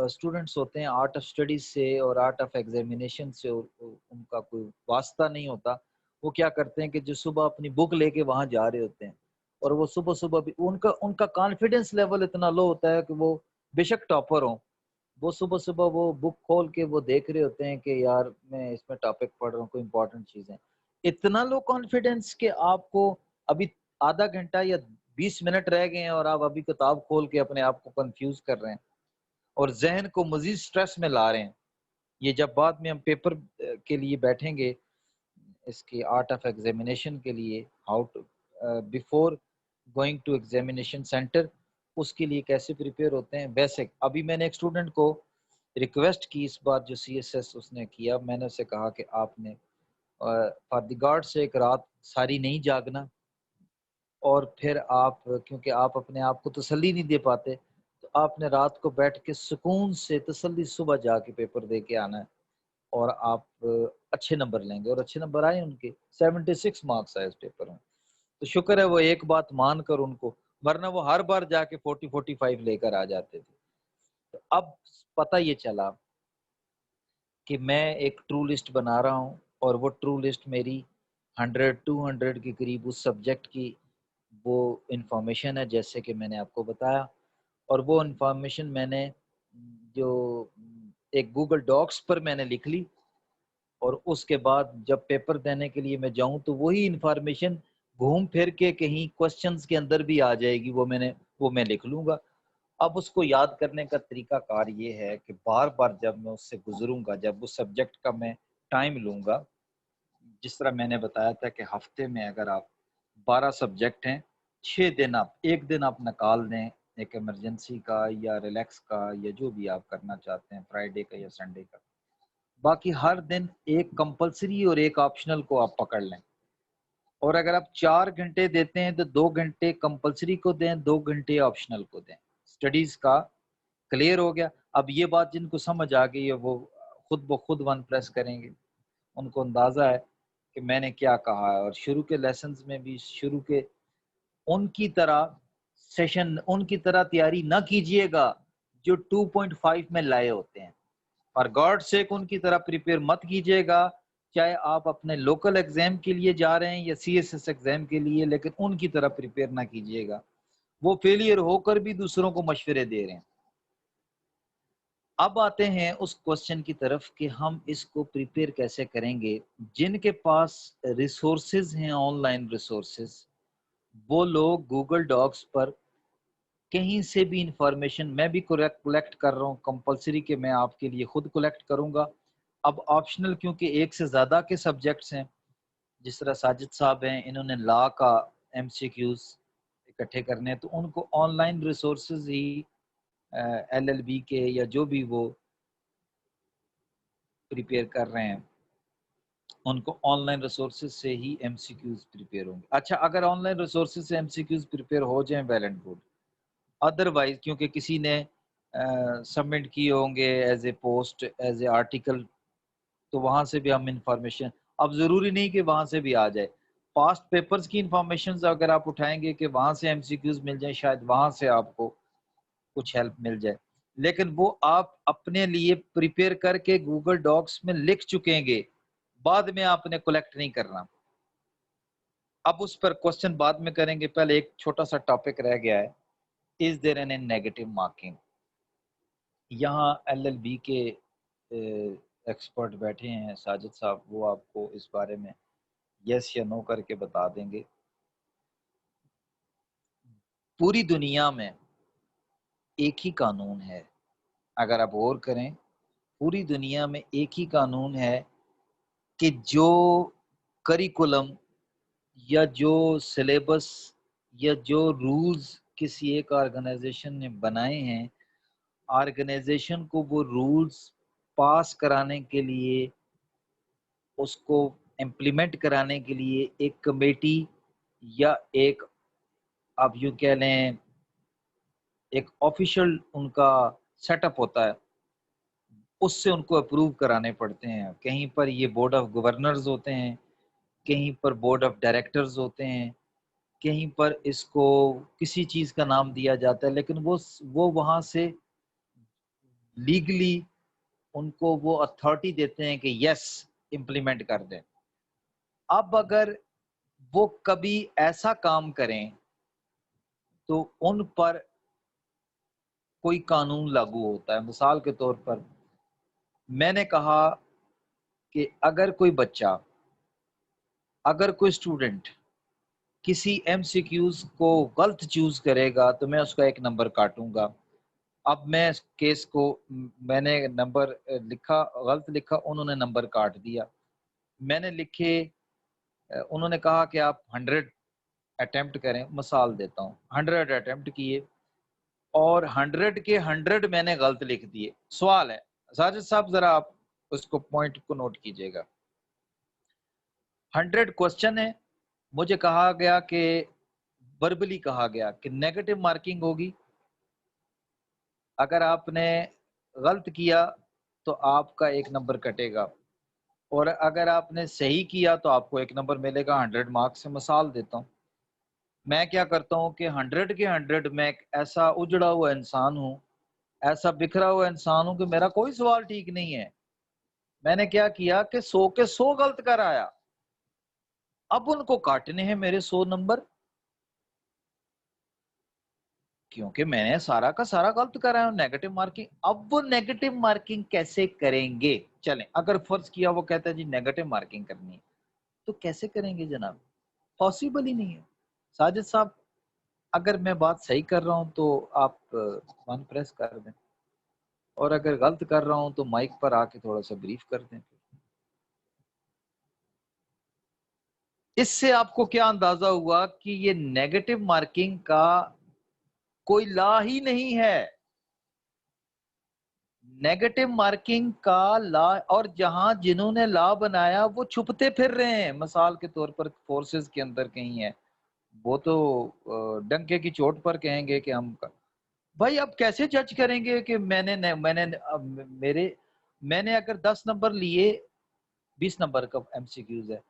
اسٹوڈنٹس ہوتے ہیں آرٹ آف اسٹڈیز سے اور آرٹ آف ایگزامینیشن سے ان کا کوئی واسطہ نہیں ہوتا، وہ کیا کرتے ہیں کہ جو صبح اپنی بک لے کے وہاں جا رہے ہوتے ہیں، اور وہ صبح صبح بھی ان کا کانفیڈنس لیول اتنا لو ہوتا ہے کہ وہ بے شک ٹاپر ہوں، وہ صبح صبح وہ بک کھول کے وہ دیکھ رہے ہوتے ہیں کہ یار میں اس میں ٹاپک پڑھ رہا ہوں، کوئی امپورٹنٹ چیز ہے، اتنا لو کانفیڈنس کہ آپ کو ابھی آدھا گھنٹہ یا 20 منٹ رہ گئے ہیں اور آپ ابھی کتاب کھول کے اپنے آپ کو کنفیوز کر رہے ہیں اور ذہن کو مزید سٹریس میں لا رہے ہیں۔ یہ جب بعد میں ہم پیپر کے لیے بیٹھیں گے، اس کی آرٹ آف ایگزامینیشن کے لیے، how to before going to examination centre, اس کے لیے کیسے پریپیئر ہوتے ہیں بیسک۔ ابھی میں نے ایک اسٹوڈنٹ کو ریکویسٹ کی اس بات جو سی ایس ایس اس نے کیا، میں نے اسے کہا کہ آپ نے فار دی گاڈ سے ایک رات ساری نہیں جاگنا، اور پھر آپ کیونکہ آپ اپنے آپ کو تسلی نہیں دے پاتے تو آپ نے رات کو بیٹھ کے سکون سے تسلی صبح جا کے پیپر دے کے آنا ہے، اور آپ اچھے نمبر لیں گے، اور اچھے نمبر آئے ان کے 76 مارکس آئے اس پیپر میں، تو شکر ہے وہ ایک بات مان کر ان کو، ورنہ وہ ہر بار جا کے 40-45 لے کر آ جاتے تھے۔ تو اب پتہ یہ چلا کہ میں ایک ٹرو لسٹ بنا رہا ہوں، اور وہ ٹرو لسٹ میری 100-200 کے قریب اس سبجیکٹ کی وہ انفارمیشن ہے جیسے کہ میں نے آپ کو بتایا، اور وہ انفارمیشن میں نے جو ایک گوگل ڈاکس پر میں نے لکھ لی، اور اس کے بعد جب پیپر دینے کے لیے میں جاؤں تو وہی انفارمیشن گھوم پھر کے کہیں کوسچنز کے اندر بھی آ جائے گی، وہ میں لکھ لوں گا۔ اب اس کو یاد کرنے کا طریقہ کار یہ ہے کہ بار بار جب میں اس سے گزروں گا، جب اس سبجیکٹ کا میں ٹائم لوں گا، جس طرح میں نے بتایا تھا کہ ہفتے میں اگر آپ 12 سبجیکٹ ہیں، 6 دن آپ ایک دن آپ نکال دیں، ایک ایمرجنسی کا یا ریلیکس کا یا جو بھی آپ کرنا چاہتے ہیں، فرائیڈے کا یا سنڈے کا، باقی ہر دن ایک کمپلسری اور ایک آپشنل کو آپ پکڑ لیں۔ اور اگر آپ 4 گھنٹے دیتے ہیں تو 2 گھنٹے کمپلسری کو دیں، 2 گھنٹے آپشنل کو دیں۔ اسٹڈیز کا کلیئر ہو گیا۔ اب یہ بات جن کو سمجھ آ گئی ہے وہ خود بخود ون پریس کریں گے، ان کو اندازہ ہے کہ میں نے کیا کہا ہے۔ اور شروع کے لیسنز میں بھی شروع کے ان کی طرح سیشن، ان کی طرح تیاری نہ کیجئے گا جو 2.5 میں لائے ہوتے ہیں، اور گاڈ سیک ان کی طرح پریپیئر مت کیجئے گا، چاہے آپ اپنے لوکل ایگزام کے لیے جا رہے ہیں یا سی ایس ایس ایگزام کے لیے، لیکن ان کی طرح پریپیئر نہ کیجئے گا، وہ فیلئر ہو کر بھی دوسروں کو مشورے دے رہے ہیں۔ اب آتے ہیں اس کوسچن کی طرف کہ ہم اس کو پریپیئر کیسے کریں گے۔ جن کے پاس ریسورسز ہیں، آن لائن ریسورسز، وہ لوگ گوگل ڈاکس پر کہیں سے بھی انفارمیشن، میں بھی کولیکٹ کر رہا ہوں، کمپلسری کہ میں آپ کے لیے خود کولیکٹ کروں گا۔ اب آپشنل کیونکہ ایک سے زیادہ کے سبجیکٹس ہیں، جس طرح ساجد صاحب ہیں، انہوں نے لا کا ایم سی کیوز اکٹھے کرنے ہیں، تو ان کو on line resources he L L B کے یا جو بھی وہ پریپیئر کر رہے ہیں، ان کو آن لائن ریسورسز سے ہی ایم سی کیوز پریپیئر ہوں گے۔ اچھا، اگر آن لائن ریسورسز سے ایم سی کیوز پریپیئر ہو جائیں ویل اینڈ گڈ، ادروائز کیونکہ کسی نے سبمٹ کیے ہوں گے as a post, as a article, تو وہاں سے بھی ہم انفارمیشن، اب ضروری نہیں کہ وہاں سے بھی آ جائے، پاسٹ پیپرز کی انفارمیشنز اگر آپ اٹھائیں گے کہ وہاں سے ایم سی کیوز مل جائیں، شاید وہاں سے آپ کو کچھ ہیلپ مل جائے، لیکن وہ آپ اپنے لیے پریپیئر کر کے گوگل ڈاکس میں لکھ چکیں گے، بعد میں آپ نے کولیکٹ نہیں کرنا۔ اب اس پر کوسچن بعد میں کریں گے، پہلے ایک چھوٹا سا ٹاپک رہ گیا ہے، از دیر این نیگیٹو مارکنگ۔ یہاں ایل ایل بی کے ایکسپرٹ بیٹھے ہیں ساجد صاحب، وہ آپ کو اس بارے میں یس یا نو کر کے بتا دیں گے۔ پوری دنیا میں ایک ہی قانون ہے، اگر آپ غور کریں، پوری دنیا میں ایک ہی قانون ہے کہ جو کریکولم یا جو سلیبس یا جو رولز کسی ایک آرگنائزیشن نے بنائے ہیں، آرگنائزیشن کو وہ رولز پاس کرانے کے لیے، اس کو امپلیمنٹ کرانے کے لیے ایک کمیٹی یا ایک، آپ یوں کہہ لیں، ایک آفیشل ان کا سیٹ اپ ہوتا ہے، اس سے ان کو اپروو کرانے پڑتے ہیں۔ کہیں پر یہ بورڈ آف گورنرز ہوتے ہیں، کہیں پر بورڈ آف ڈائریکٹرز ہوتے ہیں، کہیں پر اس کو کسی چیز کا نام دیا جاتا ہے، لیکن وہ وہاں سے لیگلی ان کو وہ اتھارٹی دیتے ہیں کہ یس امپلیمنٹ کر دیں۔ اب اگر وہ کبھی ایسا کام کریں تو ان پر کوئی قانون لاگو ہوتا ہے۔ مثال کے طور پر میں نے کہا کہ اگر کوئی بچہ، اگر کوئی اسٹوڈنٹ کسی ایم سی کیوز کو غلط چوز کرے گا تو میں اس کا 1 نمبر کاٹوں گا۔ اب میں اس کیس کو، میں نے نمبر لکھا، غلط لکھا، انہوں نے نمبر کاٹ دیا، میں نے لکھے، انہوں نے کہا کہ آپ 100 اٹیمپٹ کریں، مثال دیتا ہوں، 100 اٹیمپٹ کیے اور 100 کے 100 میں نے غلط لکھ دیے۔ سوال ہے ساجد صاحب، ذرا آپ اس کو پوائنٹ کو نوٹ کیجئے گا، 100 کوسچن ہے، مجھے کہا گیا کہ وربلی کہا گیا کہ نیگیٹو مارکنگ ہوگی، اگر آپ نے غلط کیا تو آپ کا 1 نمبر کٹے گا، اور اگر آپ نے صحیح کیا تو آپ کو 1 نمبر ملے گا 100 مارکس سے۔ مثال دیتا ہوں، میں کیا کرتا ہوں کہ 100 کے 100 میں ایک ایسا اجڑا ہوا انسان ہوں، ایسا بکھرا ہوا انسان ہوں کہ میرا کوئی سوال ٹھیک نہیں ہے، میں نے کیا کیا کہ 100 کے 100 غلط کر آیا، اب ان کو کاٹنے ہیں میرے 100 نمبر، کیونکہ میں نے سارا کا سارا غلط کرا ہے، نیگیٹو مارکنگ۔ اب وہ نیگیٹو مارکنگ کیسے کریں گے؟ چلیں اگر فرض کیا وہ کہتا ہے جی نیگیٹو مارکنگ کرنی ہے، تو کیسے کریں گے جناب؟ پاسبل ہی نہیں ہے۔ ساجد صاحب اگر میں بات صحیح کر رہا ہوں تو آپ ون پریس کر دیں، اور اگر غلط کر رہا ہوں تو مائک پر آ کے تھوڑا سا بریف کر دیں۔ اس سے آپ کو کیا اندازہ ہوا کہ یہ نیگیٹو مارکنگ کا کوئی لا ہی نہیں ہے۔ نیگیٹو مارکنگ کا لا، اور جہاں جنہوں نے لا بنایا وہ چھپتے پھر رہے ہیں، مثال کے طور پر فورسز کے اندر کہیں ہے، وہ تو ڈنکے کی چوٹ پر کہیں گے کہ ہم بھائی اب کیسے جج کریں گے کہ میں نے اگر 10 نمبر لیے، 20 نمبر کا ایم سی کیوز ہے،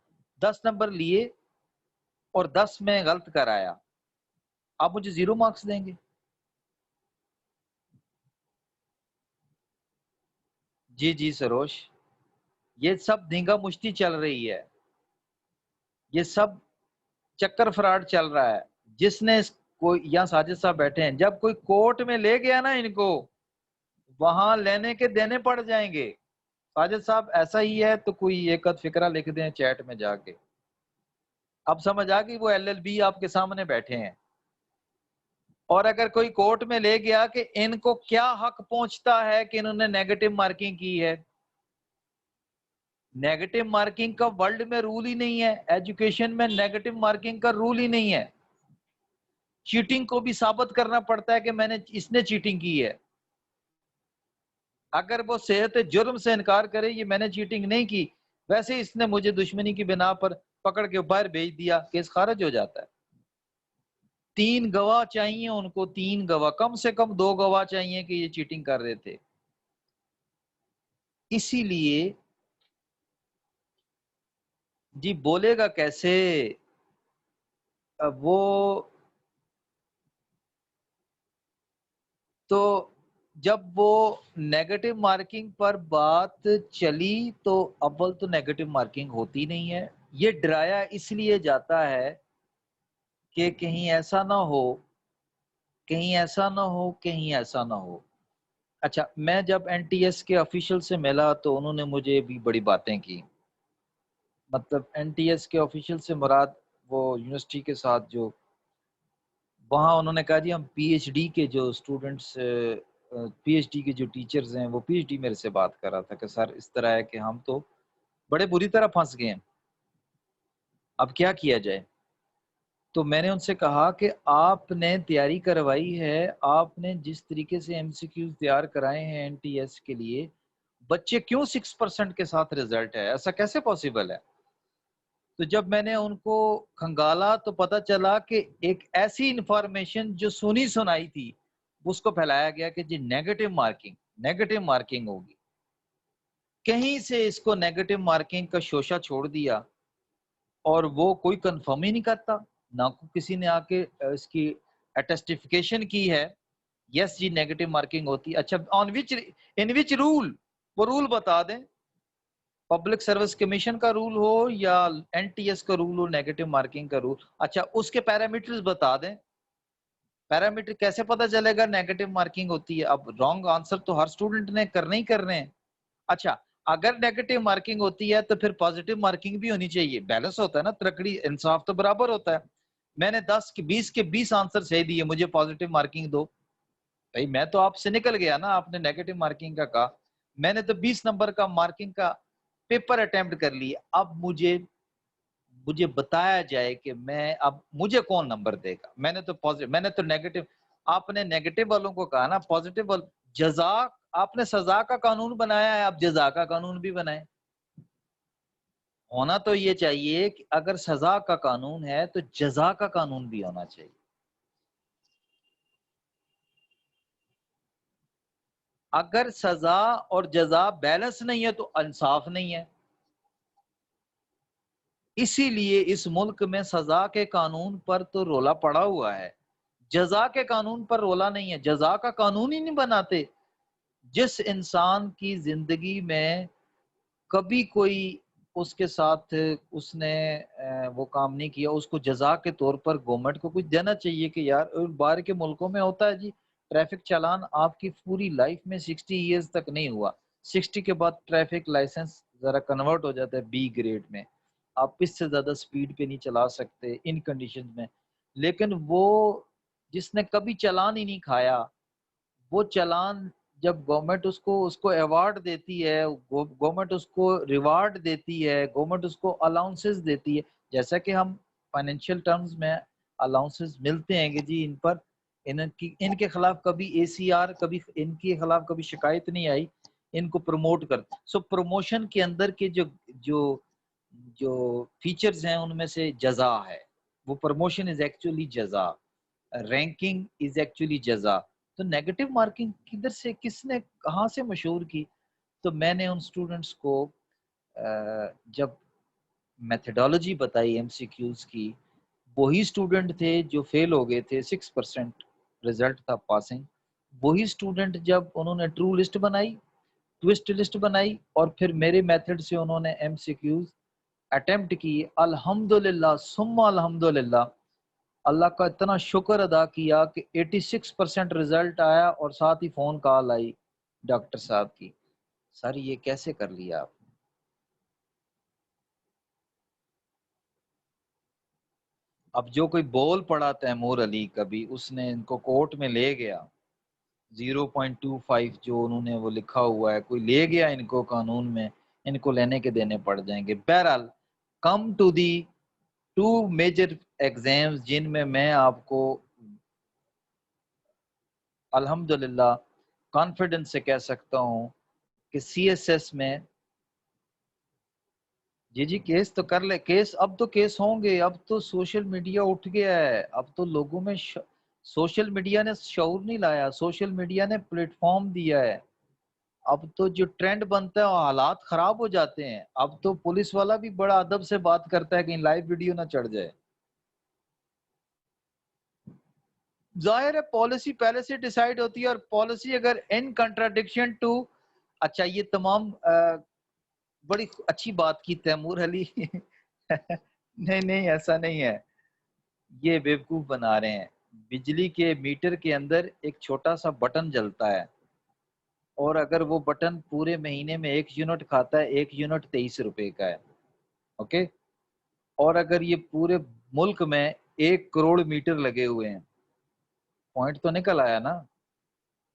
10 نمبر لیے اور 10 میں غلط کرایا، آپ مجھے 0 مارکس دیں گے؟ جی جی سروش، یہ سب دھینگا مشتی چل رہی ہے، یہ سب چکر فراڈ چل رہا ہے۔ جس نے کوئی، یہاں ساجد صاحب بیٹھے ہیں، جب کوئی کورٹ میں لے گیا نا ان کو، وہاں لینے کے دینے پڑ جائیں گے۔ ساجد صاحب ایسا ہی ہے تو کوئی ایک اد فکرہ لکھ دیں چیٹ میں جا کے۔ اب سمجھ آ گئی، وہ ایل ایل بی آپ کے سامنے بیٹھے ہیں، اور اگر کوئی کورٹ میں لے گیا کہ ان کو کیا حق پہنچتا ہے کہ انہوں نے نیگیٹو مارکنگ کی ہے۔ نیگیٹو مارکنگ کا ورلڈ میں رول ہی نہیں ہے، ایجوکیشن میں نیگیٹو مارکنگ کا رول ہی نہیں ہے۔ چیٹنگ کو بھی ثابت کرنا پڑتا ہے کہ اس نے چیٹنگ کی ہے۔ اگر وہ صحت جرم سے انکار کرے یہ میں نے چیٹنگ نہیں کی، ویسے اس نے مجھے دشمنی کی بنا پر پکڑ کے باہر بھیج دیا، کیس خارج ہو جاتا ہے۔ 3 گواہ چاہیے ان کو، 3 گواہ، کم سے کم 2 گواہ چاہیے کہ یہ چیٹنگ کر رہے تھے۔ اسی لیے جی بولے گا کیسے؟ اب وہ تو جب وہ نیگیٹو مارکنگ پر بات چلی تو اول تو نیگیٹو مارکنگ ہوتی نہیں ہے، یہ ڈرایا اس لیے جاتا ہے کہ کہیں ایسا نہ ہو، کہیں ایسا نہ ہو، کہیں ایسا نہ ہو۔ اچھا، میں جب این ٹی ایس کے آفیشل سے ملا تو انہوں نے مجھے بھی بڑی باتیں کی، مطلب این ٹی ایس کے آفیشل سے مراد وہ یونیورسٹی کے ساتھ جو وہاں انہوں نے کہا جی ہم پی ایچ ڈی کے جو اسٹوڈنٹس، پی ایچ ڈی کے جو ٹیچرز ہیں، وہ پی ایچ ڈی میرے سے بات کر رہا تھا کہ سر اس طرح ہے کہ ہم تو بڑے بری طرح پھنس گئے ہیں، اب کیا کیا جائے؟ تو میں نے ان سے کہا کہ آپ نے تیاری کروائی ہے، آپ نے جس طریقے سے ایم سی کیوز تیار کرائے ہیں این ٹی ایس کے لیے، بچے کیوں 6% کے ساتھ رزلٹ ہے؟ ایسا کیسے پاسبل ہے؟ تو جب میں نے ان کو کھنگالا تو پتا چلا کہ ایک ایسی انفارمیشن جو سنی سنائی تھی اس کو پھیلایا گیا کہ جی نیگیٹو مارکنگ ہوگی، کہیں سے اس کو نیگیٹو مارکنگ کا شوشہ چھوڑ دیا، اور وہ کوئی کنفرم ہی نہیں کرتا، نہ کسی نے آ کے اس کی اٹیسٹیفیکیشن کی ہے یس جی نیگیٹو مارکنگ ہوتی۔ اچھا ان وچ رول، وہ رول بتا دیں، پبلک سروس کمیشن کا رول ہو یا این ٹی ایس کا رول ہو، نیگیٹو مارکنگ کا رول، اچھا اس کے پیرامیٹرز بتا دیں، پیرامیٹر کیسے پتا چلے گا نیگیٹو مارکنگ ہوتی ہے؟ اب رانگ آنسر تو ہر اسٹوڈنٹ نے کرنے ہی کرنے ہیں۔ اچھا اگر نیگیٹو مارکنگ ہوتی ہے تو پھر پازیٹو مارکنگ بھی ہونی چاہیے، بیلنس ہوتا ہے نا، ترکڑی انصاف تو برابر ہوتا ہے۔ میں نے 10 کے 20 آنسر صحیح دیے، مجھے پازیٹو مارکنگ دو، بھائی میں تو آپ سے نکل گیا نا، آپ نے نیگیٹو مارکنگ کا کہا، میں نے تو 20 نمبر کا مارکنگ کا پیپر اٹیمپٹ کر لی، اب مجھے بتایا جائے کہ میں اب مجھے کون نمبر دے گا؟ میں نے تو پازیٹو، میں نے تو نیگیٹو، آپ نے نیگیٹو والوں کو کہا نا پازیٹو جزا، آپ نے سزا کا قانون بنایا ہے، آپ جزا کا قانون بھی بنائیں۔ ہونا تو یہ چاہیے کہ اگر سزا کا قانون ہے تو جزا کا قانون بھی ہونا چاہیے۔ اگر سزا اور جزا بیلنس نہیں ہے تو انصاف نہیں ہے۔ اسی لیے اس ملک میں سزا کے قانون پر تو رولا پڑا ہوا ہے، جزا کے قانون پر رولا نہیں ہے، جزا کا قانون ہی نہیں بناتے۔ جس انسان کی زندگی میں کبھی کوئی اس کے ساتھ اس نے وہ کام نہیں کیا، اس کو جزا کے طور پر گورنمنٹ کو کچھ دینا چاہیے کہ یار باہر کے ملکوں میں ہوتا ہے جی ٹریفک چالان آپ کی پوری لائف میں 60 ایئرز تک نہیں ہوا، 60 کے بعد ٹریفک لائسنس ذرا کنورٹ ہو جاتا ہے بی گریڈ میں، آپ اس سے زیادہ سپیڈ پہ نہیں چلا سکتے ان کنڈیشن میں. لیکن وہ جس نے کبھی چلان ہی نہیں کھایا، وہ چلان جب گورنمنٹ اس کو ایوارڈ دیتی ہے، گورنمنٹ اس کو ریوارڈ دیتی ہے، گورنمنٹ اس کو الاؤنسز دیتی ہے، جیسا کہ ہم فائنینشیل ٹرمز میں الاؤنسز ملتے ہیں کہ جی ان کے خلاف کبھی اے سی آر، کبھی ان کے خلاف کبھی شکایت نہیں آئی، ان کو پروموٹ کر. سو پروموشن کے اندر کے جو جو فیچرز ہیں ان میں سے جزا ہے، وہ پروموشن از ایکچولی جزا، رینکنگ از ایکچولی جزا. تو نیگیٹو مارکنگ کدھر سے، کس نے کہاں سے مشہور کی؟ تو میں نے ان سٹوڈنٹس کو جب میتھڈالوجی بتائی ایم سی کیوز کی، وہی سٹوڈنٹ تھے جو فیل ہو گئے تھے، 6% رزلٹ تھا پاسنگ، وہی سٹوڈنٹ جب انہوں نے ٹرو لسٹ بنائی، ٹوسٹ لسٹ بنائی، اور پھر میرے میتھڈ سے انہوں نے ایم سی کیوز اٹیمپٹ کی، الحمدللہ ثم الحمدللہ اللہ کا اتنا شکر ادا کیا کہ 86% رزلٹ آیا، اور ساتھ ہی فون کال آئی ڈاکٹر صاحب کی، سر یہ کیسے کر لیا آپ؟ اب جو کوئی بول پڑا تیمور علی کبھی، اس نے ان کو کورٹ میں لے گیا، 0.25 جو انہوں نے وہ لکھا ہوا ہے، کوئی لے گیا ان کو قانون میں، ان کو لینے کے دینے پڑ جائیں گے. بہرحال come to the 2 major exams جن میں آپ کو الحمدللہ کانفیڈنس سے کہہ سکتا ہوں کہ سی ایس ایس میں، جی کیس تو کر لے، کیس اب تو کیس ہوں گے، اب تو سوشل میڈیا اٹھ گیا ہے، اب تو لوگوں میں سوشل میڈیا نے شعور نہیں لایا، سوشل میڈیا نے پلیٹ فارم دیا ہے. اب تو جو ٹرینڈ بنتا ہے وہ حالات خراب ہو جاتے ہیں. اب تو پولیس والا بھی بڑا ادب سے بات کرتا ہے، کہیں لائیو ویڈیو نہ چڑھ جائے. ظاہر ہے پالیسی پہلے سے ڈیسائیڈ ہوتی ہے، اور پالیسی اگر ان کنٹراڈکشن ٹو، اچھا یہ تمام بڑی اچھی بات کی تیمور علی نہیں ایسا نہیں ہے، یہ بیوقوف بنا رہے ہیں. بجلی کے میٹر کے اندر ایک چھوٹا سا بٹن جلتا ہے، اور اگر وہ بٹن پورے مہینے میں 1 یونٹ کھاتا ہے، 1 یونٹ 23 روپے کا ہے، اوکے. اور اگر یہ پورے ملک میں 1 کروڑ میٹر لگے ہوئے ہیں، پوائنٹ تو نکل آیا نا.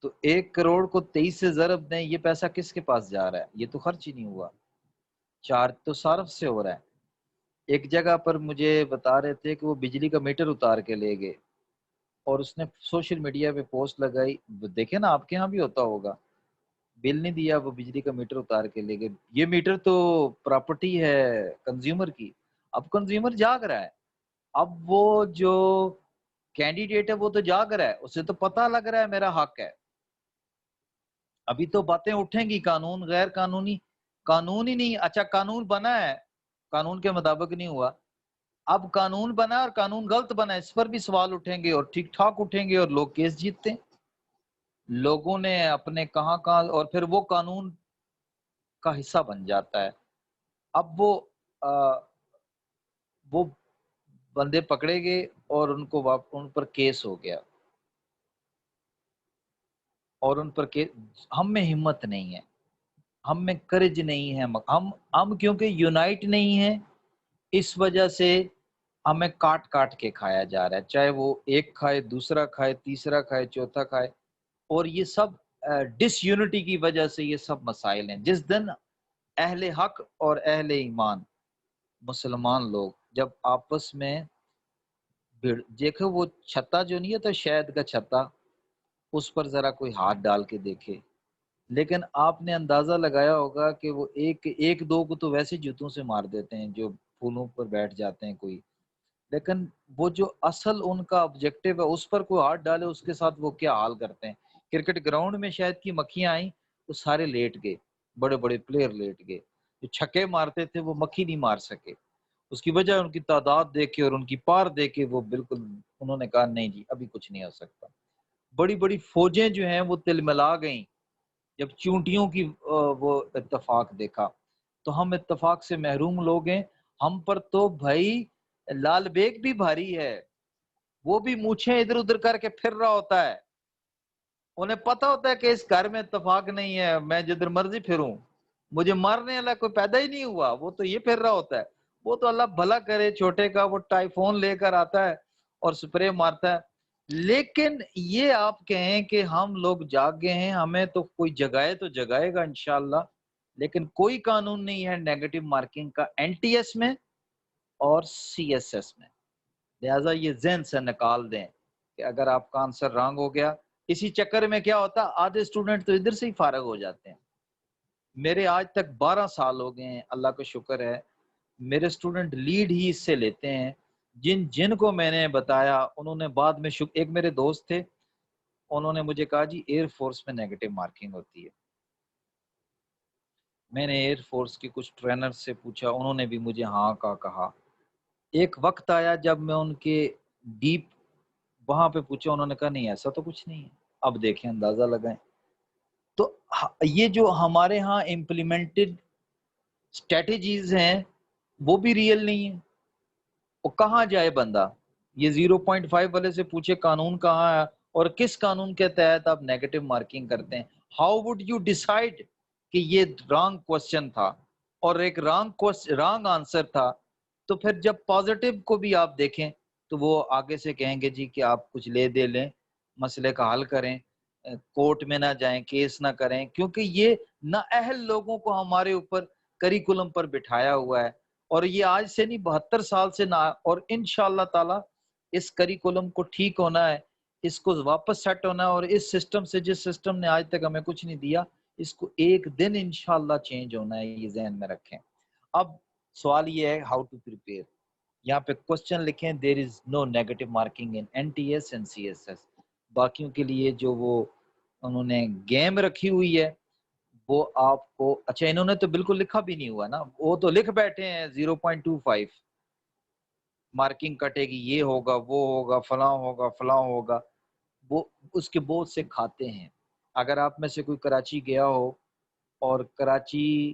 تو 1 کروڑ کو 23 سے ضرب دیں، یہ پیسہ کس کے پاس جا رہا ہے؟ یہ تو خرچ ہی نہیں ہوا، چارج تو صارف سے ہو رہا ہے. ایک جگہ پر مجھے بتا رہے تھے کہ وہ بجلی کا میٹر اتار کے لے گئے، اور اس نے سوشل میڈیا پہ پوسٹ لگائی، دیکھیں نا آپ کے ہاں بھی ہوتا ہوگا، بل نہیں دیا، وہ بجلی کا میٹر اتار کے لے گئے. یہ میٹر تو پراپرٹی ہے کنزیومر کی. اب کنزیومر جاگ رہا ہے، اب وہ جو کینڈیڈیٹ ہے وہ تو جاگ رہا ہے، اسے تو پتہ لگ رہا ہے میرا حق ہے. ابھی تو باتیں اٹھیں گی قانون غیر قانونی، قانون ہی نہیں، اچھا قانون بنا ہے، قانون کے مطابق نہیں ہوا، اب قانون بنا اور قانون غلط بنا، اس پر بھی سوال اٹھیں گے، اور ٹھیک ٹھاک اٹھیں گے، اور لوگ کیس جیتتے ہیں. لوگوں نے اپنے کہاں کہاں، اور پھر وہ قانون کا حصہ بن جاتا ہے. اب وہ بندے پکڑے گئے، اور ان پر کیس ہو گیا، اور ان پر ہم میں ہمت نہیں ہے، ہم میں کرج نہیں ہے، ہم کیونکہ یونائٹ نہیں ہیں، اس وجہ سے ہمیں کاٹ کاٹ کے کھایا جا رہا ہے، چاہے وہ ایک کھائے، دوسرا کھائے، تیسرا کھائے، چوتھا کھائے. اور یہ سب ڈس یونٹی کی وجہ سے یہ سب مسائل ہیں. جس دن اہل حق اور اہل ایمان مسلمان لوگ جب آپس میں دیکھو، وہ چھتا جو نہیں ہے تو شہد کا چھتا، اس پر ذرا کوئی ہاتھ ڈال کے دیکھے، لیکن آپ نے اندازہ لگایا ہوگا کہ وہ ایک دو کو تو ویسے جوتوں سے مار دیتے ہیں جو پھولوں پر بیٹھ جاتے ہیں کوئی، لیکن وہ جو اصل ان کا آبجیکٹو ہے اس پر کوئی ہاتھ ڈالے، اس کے ساتھ وہ کیا حال کرتے ہیں. کرکٹ گراؤنڈ میں شاید کی مکھیاں آئیں تو سارے لیٹ گئے، بڑے بڑے پلیئر لیٹ گئے، جو چھکے مارتے تھے وہ مکھی نہیں مار سکے. اس کی وجہ ان کی تعداد دیکھ کے اور ان کی پار دیکھ کے وہ بالکل انہوں نے کہا نہیں جی ابھی کچھ نہیں ہو سکتا. بڑی بڑی فوجیں جو ہیں وہ تلملا گئیں جب چونٹیوں کی وہ اتفاق دیکھا. تو ہم اتفاق سے محروم لوگ ہیں. ہم پر تو بھائی لال بیگ بھی بھاری ہے، وہ بھی مونچھیں ادھر ادھر کر کے پھر رہا ہوتا ہے. انہیں پتہ ہوتا ہے کہ اس گھر میں اتفاق نہیں ہے، میں جدھر مرضی پھروں، مجھے مارنے والا کوئی پیدا ہی نہیں ہوا، وہ تو یہ پھر رہا ہوتا ہے. وہ تو اللہ بھلا کرے، چھوٹے کا وہ ٹائیفون لے کر آتا ہے اور سپرے مارتا ہے. لیکن یہ آپ کہیں کہ ہم لوگ جاگ گئے ہیں، ہمیں تو کوئی جگائے تو جگائے گا انشاءاللہ، لیکن کوئی قانون نہیں ہے نیگیٹو مارکنگ کا این ٹی ایس میں اور سی ایس ایس میں. لہٰذا یہ ذہن سے نکال دیں کہ اگر آپ کا آنسر رانگ ہو گیا. اسی چکر میں کیا ہوتا، آدھے اسٹوڈنٹ تو ادھر سے ہی فارغ ہو جاتے ہیں. میرے آج تک 12 سال ہو گئے ہیں، اللہ کا شکر ہے، میرے اسٹوڈنٹ لیڈ ہی اس سے لیتے ہیں. جن کو میں نے بتایا انہوں نے بعد میں ایک میرے دوست تھے، انہوں نے مجھے کہا جی ایئر فورس میں نیگیٹو مارکنگ ہوتی ہے. میں نے ایئر فورس کی کچھ ٹرینر سے پوچھا، انہوں نے بھی مجھے ہاں کا کہا. ایک وقت آیا جب میں ان کے ڈیپ وہاں پہ پوچھا، انہوں نے کہا نہیں ایسا تو کچھ نہیں ہے. اب دیکھیں، اندازہ لگائیں. تو یہ جو ہمارے ہاں امپلیمنٹڈ اسٹریٹجیز ہیں وہ بھی ریئل نہیں ہیں. وہ کہاں جائے بندہ؟ یہ 0.5 والے سے پوچھے قانون کہاں ہے اور کس قانون کے تحت آپ نیگیٹو مارکنگ کرتے ہیں. ہاؤ وڈ یو ڈیسائیڈ کہ یہ رانگ کوسچن تھا اور ایک رانگ آنسر تھا؟ تو پھر جب پازیٹیو کو بھی آپ دیکھیں تو وہ آگے سے کہیں گے جی کہ آپ کچھ لے دے لیں، مسئلے کا حل کریں، کورٹ میں نہ جائیں، کیس نہ کریں، کیونکہ یہ نااہل لوگوں کو ہمارے اوپر کریکولم پر بٹھایا ہوا ہے. اور یہ آج سے نہیں، 72 سال سے نہ، اور انشاءاللہ تعالی اس کریکولم کو ٹھیک ہونا ہے، اس کو واپس سیٹ ہونا ہے. اور اس سسٹم سے، جس سسٹم نے آج تک ہمیں کچھ نہیں دیا، اس کو ایک دن انشاءاللہ چینج ہونا ہے، یہ ذہن میں رکھیں. اب سوال یہ ہے ہاؤ ٹو پریپیئر. یہاں پہ کوسچن لکھیں there is no negative marking in N T S and C S S. باقیوں کے لیے جو وہ انہوں نے گیم رکھی ہوئی ہے وہ آپ کو، اچھا انہوں نے تو بالکل لکھا بھی نہیں ہوا نا، وہ تو لکھ بیٹھے ہیں 0.25 مارکنگ کٹے گی، یہ ہوگا، وہ ہوگا، فلاں ہوگا، فلاں ہوگا. وہ اس کے بہت سے کھاتے ہیں. اگر آپ میں سے کوئی کراچی گیا ہو اور کراچی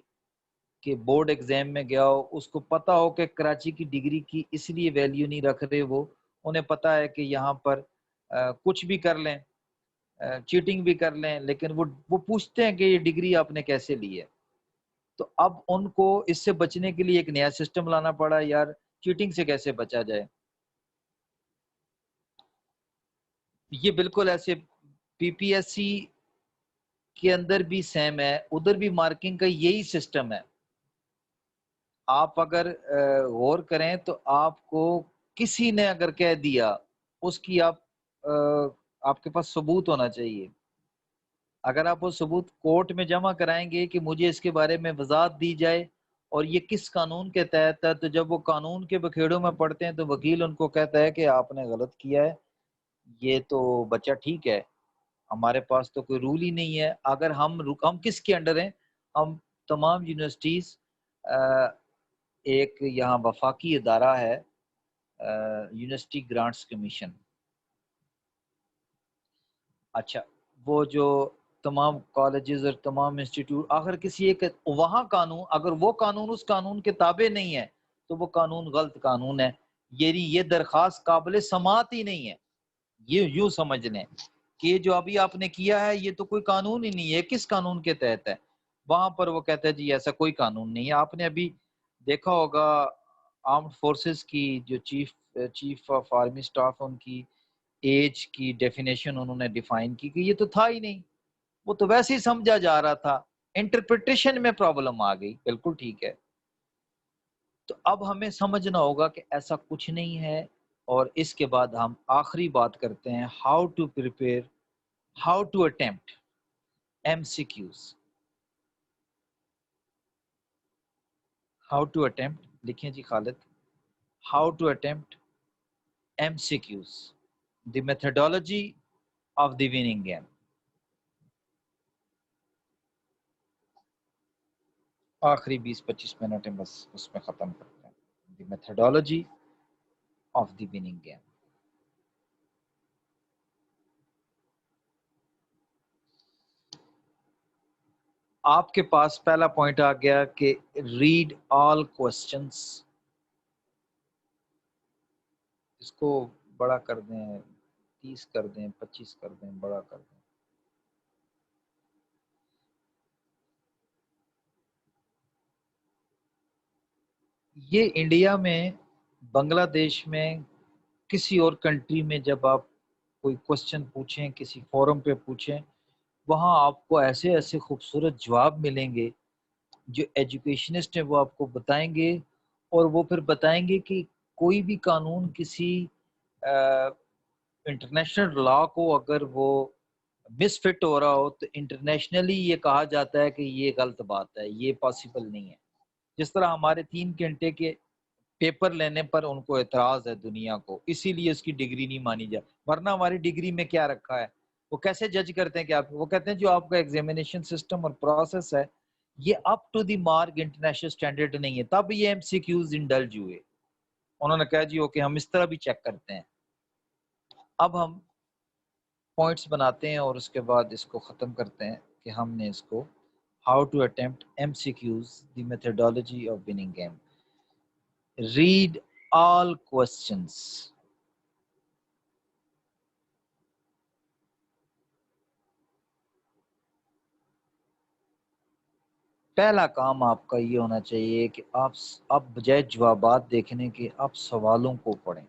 کہ بورڈ ایگزام میں گیا ہو، اس کو پتا ہو کہ کراچی کی ڈگری کی اس لیے ویلیو نہیں رکھ رہے، وہ انہیں پتا ہے کہ یہاں پر کچھ بھی کر لیں، چیٹنگ بھی کر لیں، لیکن وہ پوچھتے ہیں کہ یہ ڈگری آپ نے کیسے لی ہے. تو اب ان کو اس سے بچنے کے لیے ایک نیا سسٹم لانا پڑا، یار چیٹنگ سے کیسے بچا جائے. یہ بالکل ایسے پی پی ایس سی کے اندر بھی سیم ہے، ادھر بھی مارکنگ کا یہی سسٹم ہے. آپ اگر غور کریں تو آپ کو کسی نے اگر کہہ دیا، اس کی آپ کے پاس ثبوت ہونا چاہیے. اگر آپ وہ ثبوت کورٹ میں جمع کرائیں گے کہ مجھے اس کے بارے میں وضاحت دی جائے اور یہ کس قانون کے تحت ہے، تو جب وہ قانون کے بکھیڑوں میں پڑھتے ہیں تو وکیل ان کو کہتا ہے کہ آپ نے غلط کیا ہے، یہ تو بچہ ٹھیک ہے، ہمارے پاس تو کوئی رول ہی نہیں ہے. اگر ہم کس کے انڈر ہیں؟ ہم تمام یونیورسٹیز، ایک یہاں وفاقی ادارہ ہے یونیورسٹی گرانٹس کمیشن. اچھا، وہ جو تمام کالجز اور تمام انسٹیٹیوٹ، آخر کسی ایک وہاں قانون، اگر وہ قانون اس قانون کے تابع نہیں ہے تو وہ قانون غلط قانون ہے. یہ درخواست قابل سماعت ہی نہیں ہے. یہ یوں سمجھ لیں کہ یہ جو ابھی آپ نے کیا ہے یہ تو کوئی قانون ہی نہیں ہے، کس قانون کے تحت ہے؟ وہاں پر وہ کہتا ہے جی ایسا کوئی قانون نہیں ہے. آپ نے ابھی دیکھا ہوگا آرمڈ فورسز کی جو چیف آف آرمی سٹاف، ان کی ایج کی ڈیفینیشن انہوں نے ڈیفائن کی کہ یہ تو تھا ہی نہیں، وہ تو ویسے ہی سمجھا جا رہا تھا، انٹرپریٹیشن میں پرابلم آ گئی. بالکل ٹھیک ہے. تو اب ہمیں سمجھنا ہوگا کہ ایسا کچھ نہیں ہے. اور اس کے بعد ہم آخری بات کرتے ہیں، how to prepare, how to attempt M C Qs. How to attempt لکھیں جی Khalid. How to attempt M C Qs, the methodology of the winning game. آخری 20-25 منٹ ہیں بس، اس میں ختم کرتے ہیں. دی methodology of the winning game. آپ کے پاس پہلا پوائنٹ آ گیا کہ ریڈ آل کوسچنس. اس کو بڑا کر دیں، 30 کر دیں، 25 کر دیں، بڑا کر دیں. یہ انڈیا میں، بنگلہ دیش میں، کسی اور کنٹری میں جب آپ کوئی کوشچن پوچھیں، کسی فورم پہ پوچھیں، وہاں آپ کو ایسے ایسے خوبصورت جواب ملیں گے جو ایجوکیشنسٹ ہیں وہ آپ کو بتائیں گے، اور وہ پھر بتائیں گے کہ کوئی بھی قانون کسی انٹرنیشنل لا کو اگر وہ مس فٹ ہو رہا ہو تو انٹرنیشنلی یہ کہا جاتا ہے کہ یہ غلط بات ہے، یہ پاسبل نہیں ہے۔ جس طرح ہمارے 3 گھنٹے کے پیپر لینے پر ان کو اعتراض ہے دنیا کو، اسی لیے اس کی ڈگری نہیں مانی جائے، ورنہ ہماری ڈگری میں کیا رکھا ہے؟ وہ کیسے جج کرتے ہیں کہ آپ، وہ کہتے ہیں جو آپ کا ایگزامینیشن سسٹم اور پروسیس ہے یہ up to the mark international standard نہیں ہے، تب یہ ایم سی کیوز انڈلج ہوئے۔ انہوں نے کہا جی اوکے ہم اس طرح بھی چیک کرتے ہیں۔ اب ہم پوائنٹس بناتے ہیں اور اس کے بعد اس کو ختم کرتے ہیں کہ ہم نے اس کو how to attempt M C Qs the methodology of winning game. Read all questions. پہلا کام آپ کا یہ ہونا چاہیے کہ آپ بجائے جوابات دیکھنے کے آپ سوالوں کو پڑھیں۔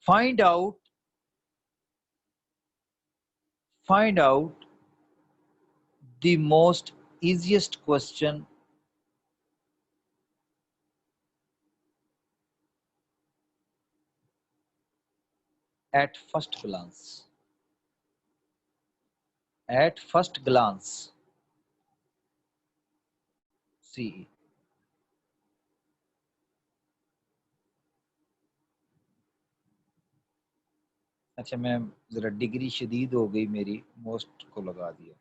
Find out the most easiest question at first glance. At first glance. See. اچھا میں ذرا ڈگری شدید ہو گئی میری، موسٹ کو لگا دیا۔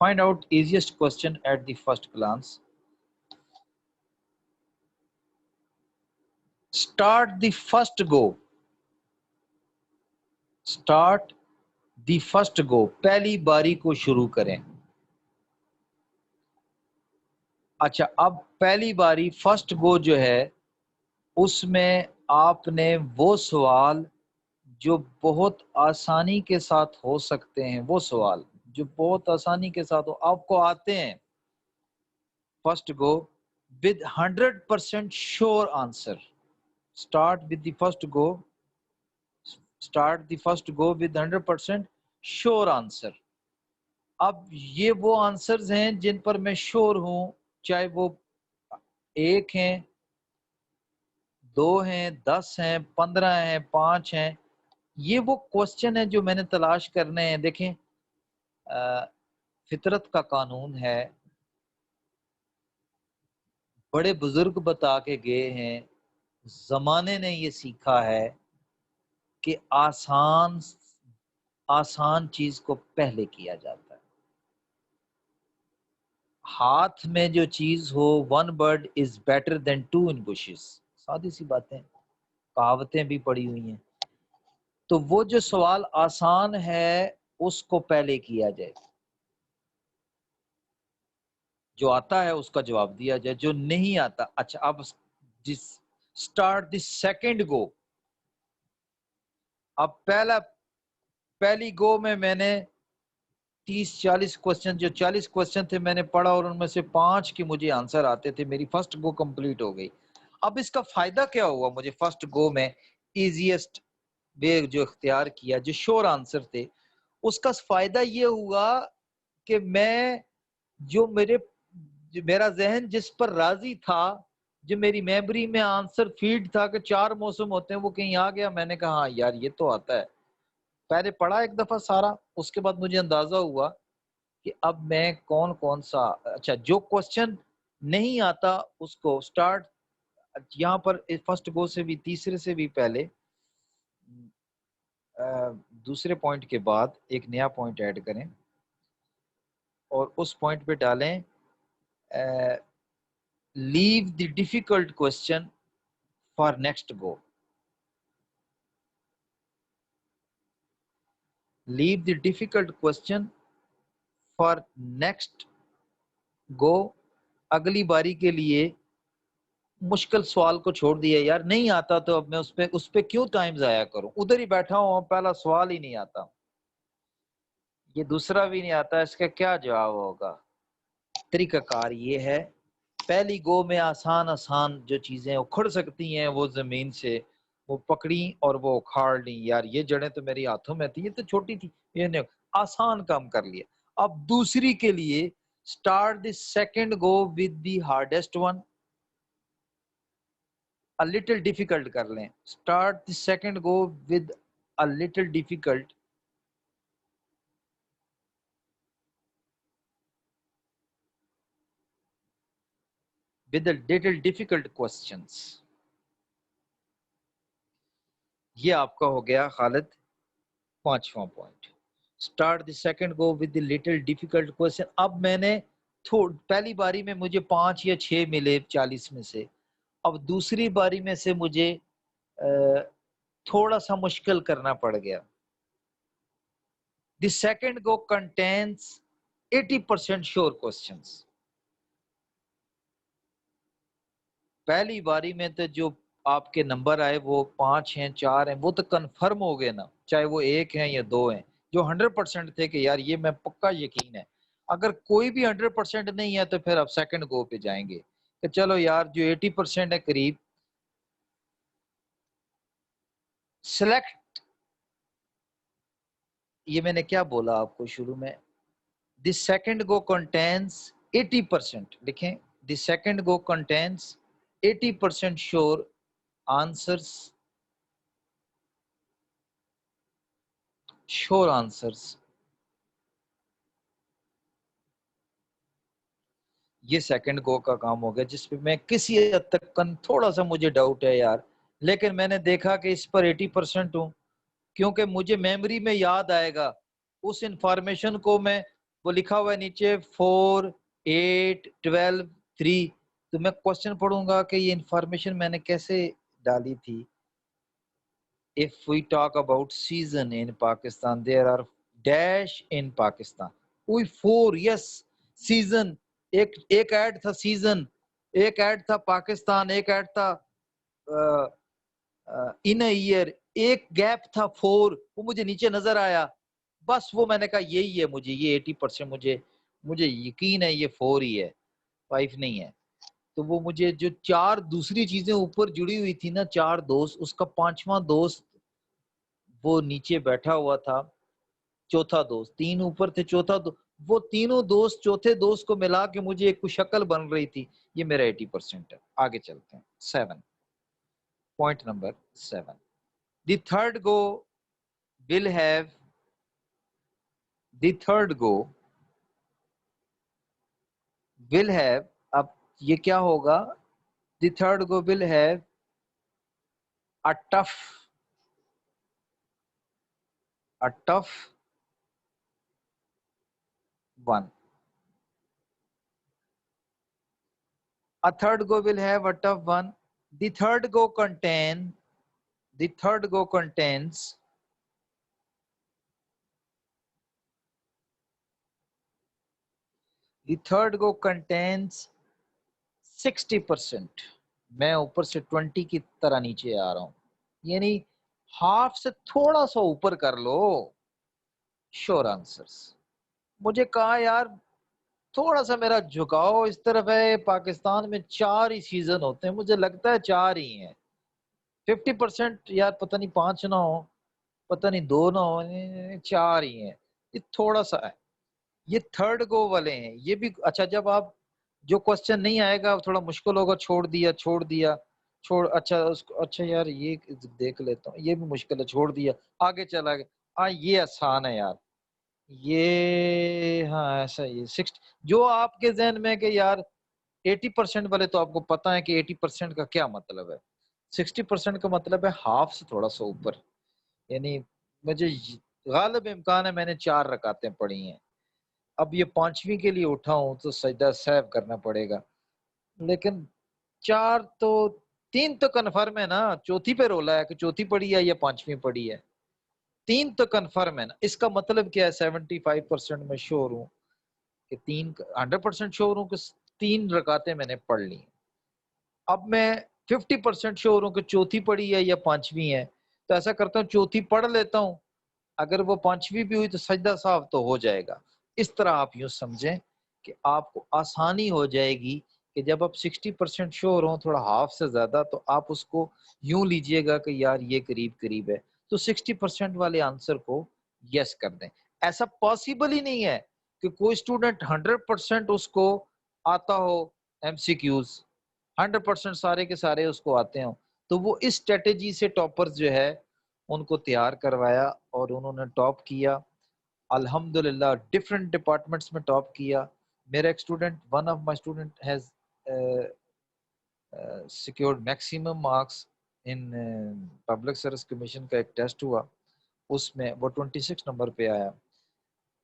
Find out easiest question at the first glance. Start the first go. Start the first go. پہلی باری کو شروع کریں۔ اچھا اب پہلی باری فرسٹ گو جو ہے اس میں آپ نے وہ سوال جو بہت آسانی کے ساتھ ہو سکتے ہیں، وہ سوال جو بہت آسانی کے ساتھ آپ کو آتے ہیں، first go with 100% sure answer. Start with the first go. Start the first go with 100% sure answer. اب یہ وہ آنسرز ہیں جن پر میں شور ہوں، چاہے وہ 1 ہیں، 2 ہیں، 10 ہیں، 15 ہیں، 5 ہیں، یہ وہ کوسچن ہے جو میں نے تلاش کرنے ہیں۔ دیکھیں فطرت کا قانون ہے، بڑے بزرگ بتا کے گئے ہیں، زمانے نے یہ سیکھا ہے کہ آسان چیز کو پہلے کیا جاتا ہے۔ ہاتھ میں جو چیز ہو، 1 bird is better than 2 in bushes، سادی سی باتیں، کہاوتیں بھی پڑی ہوئی ہیں۔ تو وہ جو سوال آسان ہے اس کو پہلے کیا جائے، جو آتا ہے اس کا جواب دیا جائے، جو نہیں آتا۔ اچھا اب اسٹارٹ دی سیکنڈ گو۔ اب پہلی گو میں نے 30-40 کوسچن، جو 40 کوسچن تھے میں نے پڑھا اور ان میں سے 5 کے مجھے آنسر آتے تھے، میری فرسٹ گو کمپلیٹ ہو گئی۔ اب اس کا فائدہ کیا ہوا مجھے فرسٹ گو میں ایزیسٹ وے جو اختیار کیا، جو شور آنسر تھے، اس کا فائدہ یہ ہوا کہ میں جو میرا ذہن جس پر راضی تھا، جو میری میموری میں آنسر فیڈ تھا کہ 4 موسم ہوتے ہیں، وہ کہیں آ گیا، میں نے کہا ہاں یار یہ تو آتا ہے۔ پہلے پڑھا ایک دفعہ سارا، اس کے بعد مجھے اندازہ ہوا کہ اب میں کون سا، اچھا جو کوسچن نہیں آتا اس کو سٹارٹ، یہاں پر فرسٹ گو سے بھی، تیسرے سے بھی پہلے دوسرے پوائنٹ کے بعد ایک نیا پوائنٹ ایڈ کریں اور اس پوائنٹ پہ ڈالیں leave the difficult question for next go. Leave the difficult question for next go, اگلی باری کے لیے مشکل سوال کو چھوڑ دیا، یار نہیں آتا تو اب میں اس پہ کیوں ٹائم ضائع کروں، ادھر ہی بیٹھا ہوں، پہلا سوال ہی نہیں آتا، یہ دوسرا بھی نہیں آتا، اس کا کیا جواب ہوگا؟ طریقہ کار یہ ہے پہلی گو میں آسان آسان جو چیزیں اکھڑ سکتی ہیں وہ زمین سے وہ پکڑی اور وہ اکھاڑ لی، یار یہ جڑیں تو میری ہاتھوں میں تھی، یہ تو چھوٹی تھی، یہ نے آسان کام کر لیا۔ اب دوسری کے لیے start the second go with the hardest one, a little difficult کر لیں، start the second go with a little difficult، with a little difficult questions۔ یہ آپ کا ہو گیا خالد پانچواں point, start the second go with the little difficult question۔ اب میں نے پہلی باری میں مجھے 5 یا 6 ملے 40 میں سے، اب دوسری باری میں سے مجھے تھوڑا سا مشکل کرنا پڑ گیا۔ The second go contains 80% sure questions۔ پہلی باری میں تو جو آپ کے نمبر آئے وہ 5 ہیں 4 ہیں، وہ تو کنفرم ہو گئے نا، چاہے وہ 1 ہیں یا 2 ہیں، جو 100% تھے کہ یار یہ میں پکا یقین ہے۔ اگر کوئی بھی 100% نہیں ہے تو پھر آپ سیکنڈ گو پہ جائیں گے کہ چلو یار جو 80% ہے قریب، سلیکٹ، یہ میں نے کیا بولا آپ کو شروع میں، دی سیکنڈ گو کنٹینس 80%، لکھیں the second go contains 80% sure answers، sure answers۔ یہ سیکنڈ گو کا کام ہو گیا جس پہ میں کسی حد تک تھوڑا سا مجھے ڈاؤٹ ہے یار، لیکن میں نے دیکھا کہ اس پر 80% ہوں، کیونکہ مجھے میموری میں یاد آئے گا اس انفارمیشن کو، میں وہ لکھا ہوا ہے نیچے 4 8 12 3، تو میں کوشچن پڑھوں گا کہ یہ انفارمیشن میں نے کیسے ڈالی تھی۔ If we talk about season in Pakistan, there are dash in Pakistan. کوئی 4، yes season، ایک ایڈ تھا سیزن، ایک ایڈ تھا پاکستان، ایک ایڈ تھا ان اے ایئر، ایک گیپ تھا 4، وہ مجھے نیچے نظر آیا، بس وہ میں نے کہا یہی ہے، مجھے یہ 80% مجھے یقین ہے یہ 4 ہی ہے، 5 نہیں ہے۔ تو وہ مجھے جو 4 دوسری چیزیں اوپر جڑی ہوئی تھی نا، 4 دوست، اس کا 5واں دوست وہ نیچے بیٹھا ہوا تھا، چوتھا دوست، 3 اوپر تھے، چوتھا وہ تینوں دوست چوتھے دوست کو ملا کے مجھے ایک شکل بن رہی تھی، یہ میرا 80% ہے۔ آگے چلتے ہیں 7، point number 7، the third go will have, the third go will have, اب یہ کیا ہوگا، the third go will have a tough one، a third go will have a tough one، the third go contains the third go contains 60%۔ میں اوپر سے 20 کی طرح نیچے آ رہا ہوں، یعنی ہاف سے تھوڑا سا اوپر کر لو شور آنسرز۔ مجھے کہا یار تھوڑا سا میرا جھکاؤ اس طرف ہے، پاکستان میں 4 ہی سیزن ہوتے ہیں، مجھے لگتا ہے 4 ہی ہیں، 50% یار پتہ نہیں 5 نہ ہو، پتہ نہیں 2 نہ ہو، 4 ہی ہیں، یہ تھوڑا سا ہے۔ یہ تھرڈ گو والے ہیں، یہ بھی اچھا، جب آپ جو کوسچن نہیں آئے گا تھوڑا مشکل ہوگا، چھوڑ دیا، اچھا اس کو، اچھا یار یہ دیکھ لیتا ہوں، یہ بھی مشکل ہے، چھوڑ دیا، آگے چلا گیا، ہاں یہ آسان ہے یار، یہ ہاں ایسا ہی 60، جو آپ کے ذہن میں کہ یار 80% والے تو آپ کو پتا ہے کہ 80% کا کیا مطلب ہے، 60% کا مطلب ہے ہاف سے تھوڑا سا اوپر، یعنی مجھے غالب امکان ہے میں نے 4 رکعتیں پڑھی ہیں، اب یہ 5ویں کے لیے اٹھا ہوں تو سجدہ سہو کرنا پڑے گا، لیکن 4 تو 3 تو کنفرم ہے نا، چوتھی پہ رولا ہے کہ چوتھی پڑھی ہے یا 5ویں پڑھی ہے، 3 تو کنفرم ہے نا، اس کا مطلب کیا ہے، 75% میں شور ہوں کہ 100% شور ہوں کہ 3 رکعتیں میں نے پڑھ لی، اب میں 50% شور ہوں کہ چوتھی پڑھی ہے یا 5ویں ہے، تو ایسا کرتا ہوں چوتھی پڑھ لیتا ہوں، اگر وہ 5ویں بھی ہوئی تو سجدہ صاحب تو ہو جائے گا۔ اس طرح آپ یوں سمجھیں کہ آپ کو آسانی ہو جائے گی کہ جب آپ 60% شور ہوں، تھوڑا ہاف سے زیادہ، تو آپ اس کو یوں لیجئے گا کہ یار یہ قریب قریب ہے، تو 60% والے آنسر کو یس کر دیں۔ ایسا پاسبل ہی نہیں ہے کہ کوئی اسٹوڈنٹ 100% اس کو آتا ہو ایم سی کیوز، 100% سارے کے سارے اس کو آتے ہوں، تو وہ اس اسٹریٹجی سے ٹاپرز جو ہے ان کو تیار کروایا اور انہوں نے ٹاپ کیا الحمدللہ، ڈفرینٹ ڈپارٹمنٹس میں ٹاپ کیا۔ میرا ایک student, one of my student has secured maximum marks in public service commission کا ایک ٹیسٹ ہوا، اس میں وہ 26 نمبر پہ آیا۔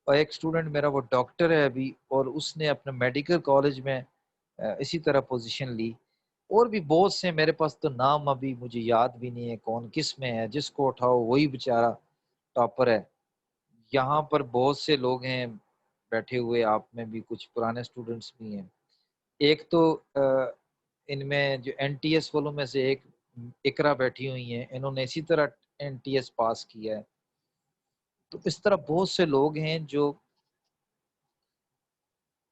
اور ایک اسٹوڈنٹ میرا وہ ڈاکٹر ہے ابھی، اور اس نے اپنے میڈیکل کالج میں اسی طرح پوزیشن لی۔ اور بھی بہت سے، میرے پاس تو نام ابھی مجھے یاد بھی نہیں ہے کون کس میں ہے، جس کو اٹھاؤ وہی بیچارہ ٹاپر ہے۔ یہاں پر بہت سے لوگ ہیں بیٹھے ہوئے، آپ میں بھی کچھ پرانے اسٹوڈنٹس بھی ہیں۔ ایک تو ان میں جو این ٹی ایس والوں میں سے ایک اقرا بیٹھی ہوئی ہیں، انہوں نے اسی طرح این ٹی ایس پاس کیا ہے۔ تو اس طرح بہت سے لوگ ہیں جو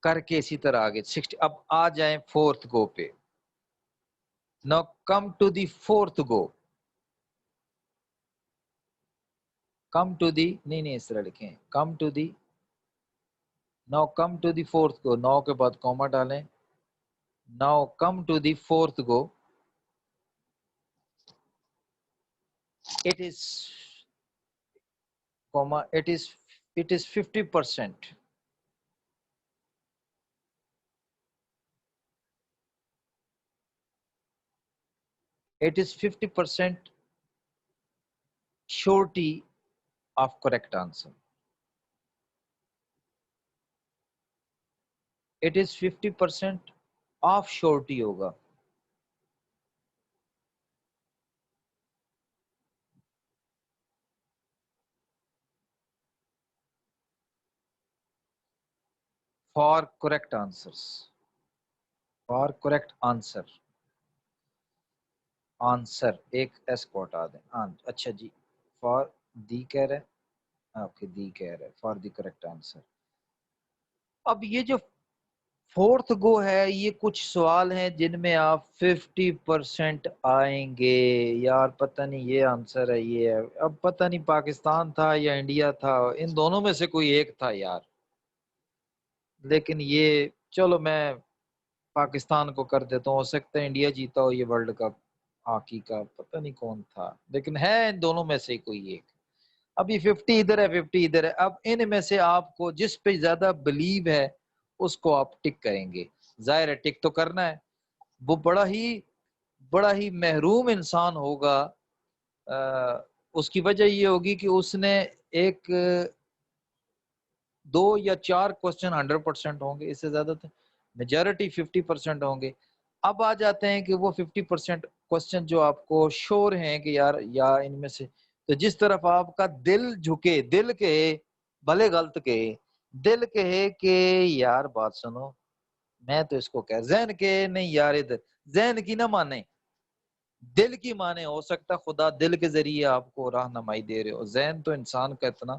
کر کے اسی طرح آگے 60۔ اب آ جائیں فورتھ گو پہ۔ Now come to the fourth go. Come to the، نہیں اس طرح لکھیں، come to the، now come to the fourth go، now کے بعد کوما ڈالیں۔ now come to the fourth go. It is comma it is 50%. It is 50% surety of correct answer. It is 50% of surety ہوگا۔ For correct answers، for correct answer، answer ایک S کو ہٹا دیں۔ اچھا جی، for the کہہ رہے، okay دی کہہ رہے فار دی کریکٹ آنسر۔ اب یہ جو فورتھ گو ہے، یہ کچھ سوال ہیں جن میں آپ 50% آئیں گے، یار پتہ نہیں یہ آنسر ہے یہ ہے، اب پتہ نہیں پاکستان تھا یا انڈیا تھا، ان دونوں میں سے کوئی ایک تھا یار، لیکن یہ چلو میں پاکستان کو کر دیتا ہوں، ہو سکتا ہے انڈیا جیتا ہو یہ ورلڈ کپ ہاکی کا، پتہ نہیں کون تھا، لیکن ہے ان دونوں میں سے کوئی ایک۔ اب یہ 50 ادھر ہے 50 ادھر ہے، اب ان میں سے آپ کو جس پہ زیادہ بلیو ہے اس کو آپ ٹک کریں گے۔ ظاہر ہے ٹک تو کرنا ہے، وہ بڑا ہی محروم انسان ہوگا، اس کی وجہ یہ ہوگی کہ اس نے ایک 2 یا 4 کوسچن 100% ہوں گے، اس سے زیادہ تو میجورٹی 50% ہوں گے۔ اب آ جاتے ہیں کہ وہ 50% کوسچن جو آپ کو شور ہیں کہ یار یا ان میں سے، تو جس طرف آپ کا دل جھکے، دل کہے بھلے غلط کہے، دل کہے کہ یار بات سنو میں تو اس کو کہہ، ذہن کے نہیں یار ادھر، ذہن کی نہ مانے، دل کی مانے، ہو سکتا خدا دل کے ذریعے آپ کو راہنمائی دے رہے ہو، ذہن تو انسان کا اتنا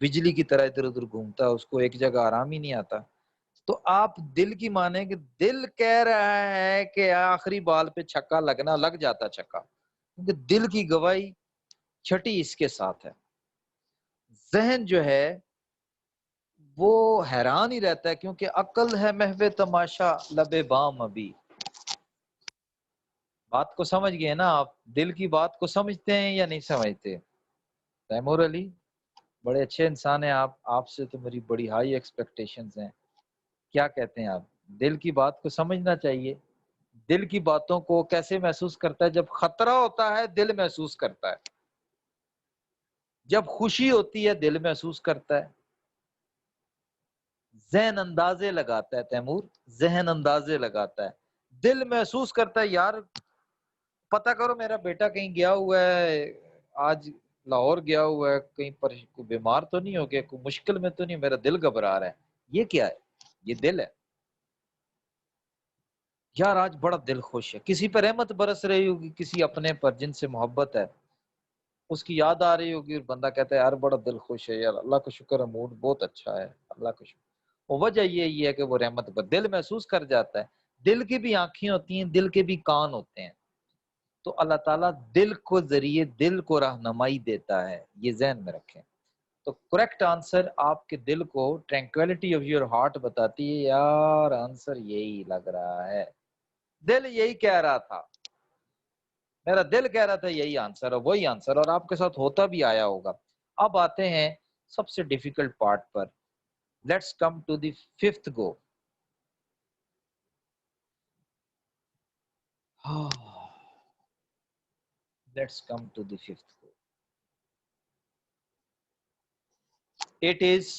بجلی کی طرح ادھر ادھر گھومتا ہے، اس کو ایک جگہ آرام ہی نہیں آتا۔ تو آپ دل کی مانیں کہ دل کہہ رہا ہے کہ آخری بال پہ چھکا لگنا، لگ جاتا چھکا، کیونکہ دل کی گواہی چھٹی اس کے ساتھ ہے۔ ذہن جو ہے وہ حیران ہی رہتا ہے، کیونکہ عقل ہے محو تماشا لب بام ابھی۔ بات کو سمجھ گئے نا آپ؟ دل کی بات کو سمجھتے ہیں یا نہیں سمجھتے؟ تیمور علی بڑے اچھے انسان ہیں آپ سے تو میری بڑی ہائی ایکسپیکٹیشنز ہیں، کیا کہتے ہیں آپ؟ دل کی بات کو سمجھنا چاہیے۔ دل کی باتوں کو کیسے محسوس کرتا ہے؟ جب خطرہ ہوتا ہے دل محسوس کرتا ہے، جب خوشی ہوتی ہے دل محسوس کرتا ہے۔ ذہن اندازے لگاتا ہے تیمور، ذہن اندازے لگاتا ہے، دل محسوس کرتا ہے یار پتہ کرو میرا بیٹا کہیں گیا ہوا ہے، آج لاہور گیا ہوا ہے، کہیں پر کوئی بیمار تو نہیں ہو گیا، کوئی مشکل میں تو نہیں، میرا دل گھبرا رہا ہے۔ یہ کیا ہے؟ یہ دل ہے۔ یار آج بڑا دل خوش ہے، کسی پر رحمت برس رہی ہوگی، کسی اپنے پر جن سے محبت ہے اس کی یاد آ رہی ہوگی، اور بندہ کہتا ہے یار بڑا دل خوش ہے، یار اللہ کا شکر ہے، موڈ بہت اچھا ہے، اللہ کا شکر۔ وجہ یہی ہے کہ وہ رحمت پر دل محسوس کر جاتا ہے. دل کی بھی آنکھیں ہوتی ہیں، دل کے بھی کان ہوتے ہیں، تو اللہ تعالیٰ دل کو ذریعے دل کو رہنمائی دیتا ہے، یہ ذہن میں رکھیں. تو کریکٹ آنسر آپ کے دل کو ٹرینکویلٹی آف یور ہارٹ بتاتی ہے، یار آنسر یہی لگ رہا ہے، دل یہی کہہ رہا تھا، میرا دل کہہ رہا تھا یہی آنسر ہے، وہی آنسر، اور آپ کے ساتھ ہوتا بھی آیا ہوگا. اب آتے ہیں سب سے ڈیفیکلٹ پارٹ پر. Let's come to the fifth go. Let's come to the fifth go. It is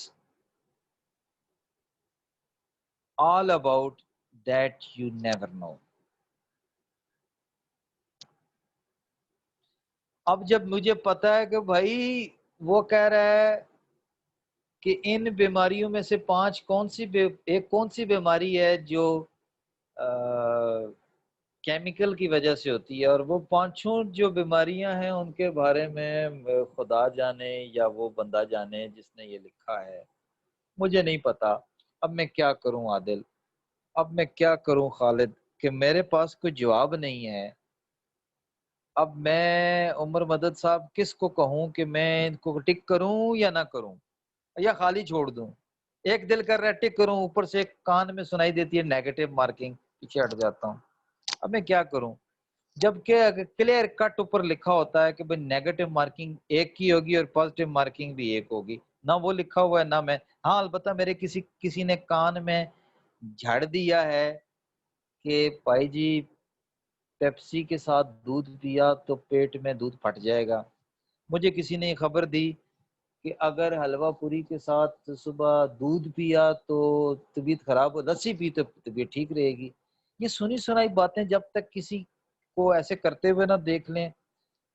all about that you never know. اب جب مجھے پتا ہے کہ بھائی وہ کہہ رہا ہے کہ ان بیماریوں میں سے 5 کون سی بیماری ہے جو کیمیکل کی وجہ سے ہوتی ہے، اور وہ 5 جو بیماریاں ہیں ان کے بارے میں خدا جانے یا وہ بندہ جانے جس نے یہ لکھا ہے، مجھے نہیں پتا. اب میں کیا کروں عادل، اب میں کیا کروں خالد، کہ میرے پاس کوئی جواب نہیں ہے. اب میں عمر مدد صاحب کس کو کہوں کہ میں ان کو ٹک کروں یا نہ کروں، یا خالی چھوڑ دوں. ایک دل کر رہا ہے ٹک کروں، اوپر سے ایک کان میں سنائی دیتی ہے نیگیٹو مارکنگ، پیچھے ہٹ جاتا ہوں. اب میں کیا کروں، جبکہ کلیئر کٹ اوپر لکھا ہوتا ہے کہ بھئی نیگیٹو مارکنگ ایک کی ہوگی اور پازیٹیو مارکنگ بھی ایک ہوگی. نہ وہ لکھا ہوا ہے نہ میں. ہاں البتہ میرے کسی نے کان میں جھاڑ دیا ہے کہ بھائی جی پیپسی کے ساتھ دودھ پیا تو پیٹ میں دودھ پھٹ جائے گا. مجھے کسی نے خبر دی کہ اگر حلوہ پوری کے ساتھ صبح دودھ پیا تو طبیعت خراب ہو، لسی پی تو طبیعت ٹھیک رہے گی. یہ سنی سنائی باتیں جب تک کسی کو ایسے کرتے ہوئے نہ دیکھ لیں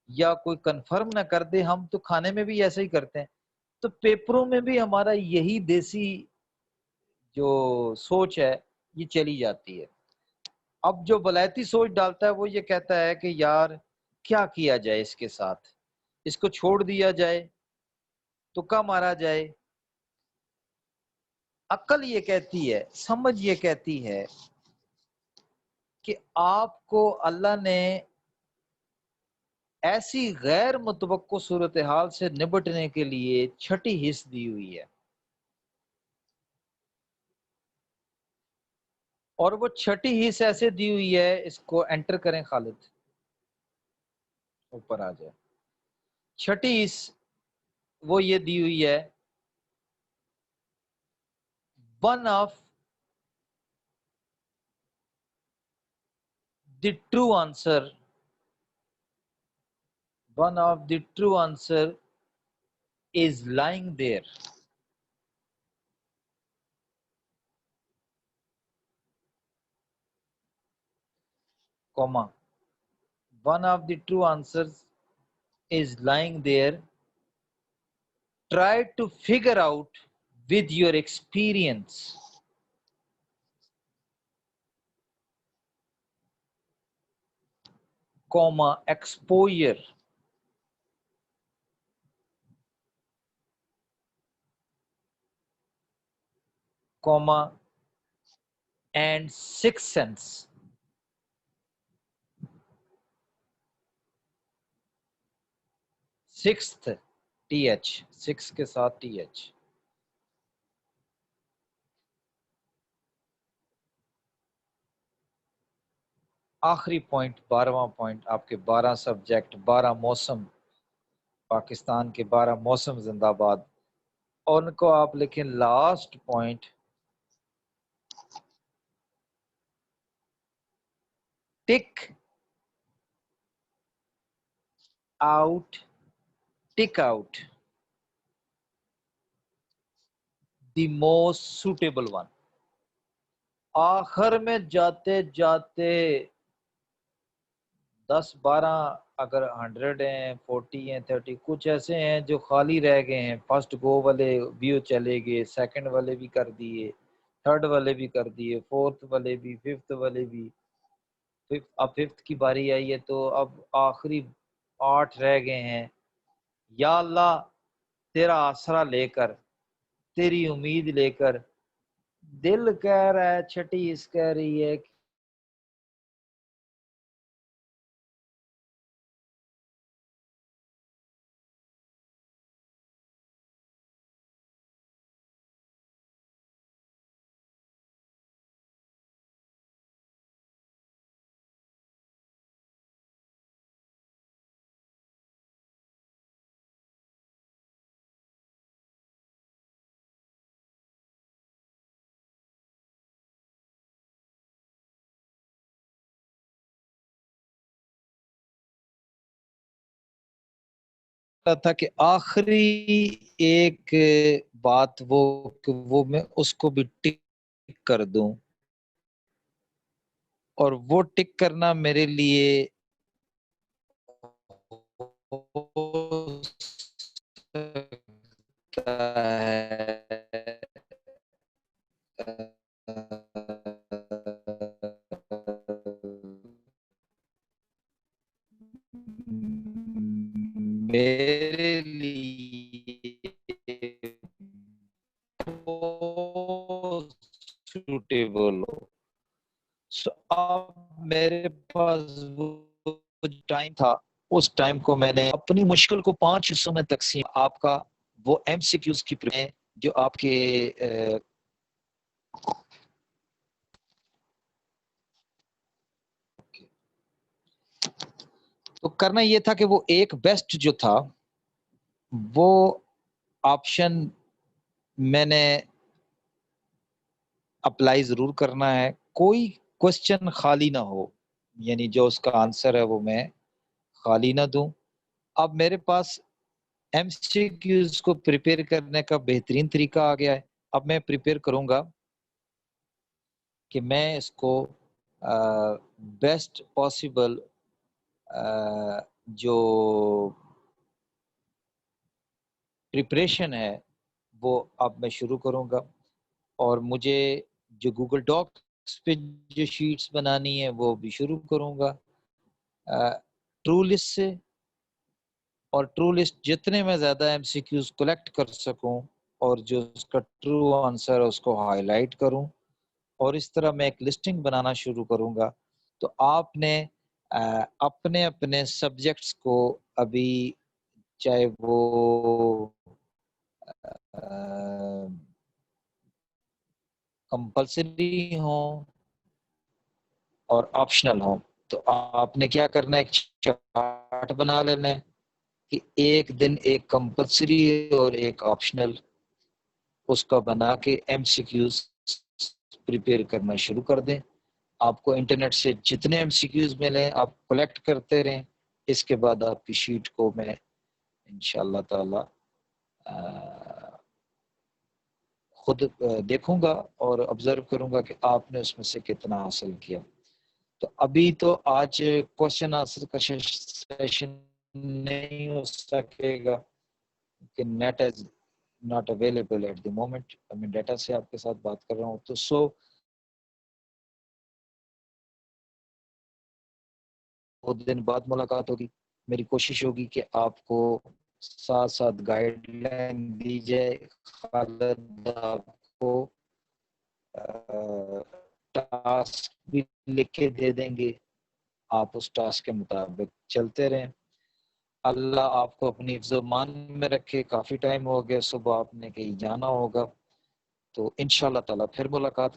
یا کوئی کنفرم نہ کر دے، ہم تو کھانے میں بھی ایسے ہی کرتے ہیں. تو پیپروں میں بھی ہمارا یہی دیسی جو سوچ ہے یہ چلی جاتی ہے. اب جو بلائتی سوچ ڈالتا ہے وہ یہ کہتا ہے کہ یار کیا کیا جائے اس کے ساتھ، اس کو چھوڑ دیا جائے تو کا مارا جائے. عقل یہ کہتی ہے، سمجھ یہ کہتی ہے کہ آپ کو اللہ نے ایسی غیر متوقع صورتحال سے نبٹنے کے لیے چھٹی حص دی ہوئی ہے، اور وہ چھٹی حص ایسے دی ہوئی ہے، اس کو انٹر کریں خالد، اوپر آ جائے. چھٹی حص وہ یہ دی ہوئی ہے، one of the true answer, one of the true answer is lying there, comma, one of the true answers is lying there. Try to figure out with your experience, comma, exposure, comma, and sixth sense. Sixth, TH, six کے ساتھ TH. آخری point, 12واں point, آپ کے 12 subject, 12 موسم، پاکستان کے 12 موسم زندہ باد، اور ان کو آپ لکھیں last point, took out, took out the most suitable one. آخر میں جاتے جاتے 10-12 اگر 100 ہیں، 40 ہیں، 30 کچھ ایسے ہیں جو خالی رہ گئے ہیں. فرسٹ گو والے بھی چلے گئے، سیکنڈ والے بھی کر دیے، تھرڈ والے بھی کر دیے، فورتھ والے بھی، ففتھ والے بھی. اب ففتھ کی باری آئی ہے تو اب آخری 8 رہ گئے ہیں. یا اللہ تیرا آسرا لے کر، تیری امید لے کر دل کہہ رہا ہے، چھٹی اس کہہ رہی ہے تھا کہ آخری ایک بات وہ میں اس کو بھی ٹک کر دوں، اور وہ ٹک کرنا میرے لیے ہو سکتا ہے میرے لیے سوٹیبل ہو. اب میرے پاس وہ ٹائم تھا، اس ٹائم کو میں نے اپنی مشکل کو 5 حصوں میں تقسیم. آپ کا وہ ایم سی کیوز کی جو آپ کے تو کرنا یہ تھا کہ وہ ایک بیسٹ جو تھا وہ آپشن میں نے اپلائی ضرور کرنا ہے. کوئی کوشچن خالی نہ ہو، یعنی جو اس کا آنسر ہے وہ میں خالی نہ دوں. اب میرے پاس ایم سی کیوز کو پریپیئر کرنے کا بہترین طریقہ آ گیا ہے. اب میں پریپیئر کروں گا کہ میں اس کو بیسٹ پاسبل جو پریپریشن ہے وہ اب میں شروع کروں گا. اور مجھے جو گوگل ڈاکس پہ جو شیٹس بنانی ہے وہ بھی شروع کروں گا ٹرو لسٹ سے. اور ٹرو لسٹ جتنے میں زیادہ ایم سی کیوز کلیکٹ کر سکوں اور جو اس کا ٹرو آنسر ہے اس کو ہائی لائٹ کروں، اور اس طرح میں ایک لسٹنگ بنانا شروع کروں گا. تو آپ نے اپنے اپنے سبجیکٹس کو ابھی چاہے وہ کمپلسری ہوں اور آپشنل ہوں، تو آپ نے کیا کرنا ہے، ایک چارٹ بنا لینا ہے کہ ایک دن ایک کمپلسری اور ایک آپشنل، اس کا بنا کے ایم سی کیوز پریپیئر کرنا شروع کر دیں. آپ کو انٹرنیٹ سے جتنے ایم سی کیوز ملیں آپ کلیکٹ کرتے رہیں. اس کے بعد آپ کی شیٹ کو میں انشاءاللہ تعالی خود دیکھوں گا اور آبزرو کروں گا کہ آپ نے اس میں سے کتنا حاصل کیا. تو ابھی تو آج کوشچن آنسر کا سیشن نہیں ہو سکے گا کہ net is not available at the moment. میں ڈیٹا سے آپ کے ساتھ بات کر رہا ہوں. تو بہت دن بعد ملاقات ہوگی. میری کوشش ہوگی کہ آپ کو ساتھ ساتھ گائیڈ لائن دی جائے. خالد آپ کو ٹاسک بھی لکھ کے دے دیں گے، آپ اس ٹاسک کے مطابق چلتے رہیں. اللہ آپ کو اپنی حفظ و مان میں رکھے. کافی ٹائم ہو گیا، صبح آپ نے کہیں جانا ہوگا، تو انشاءاللہ تعالی پھر ملاقات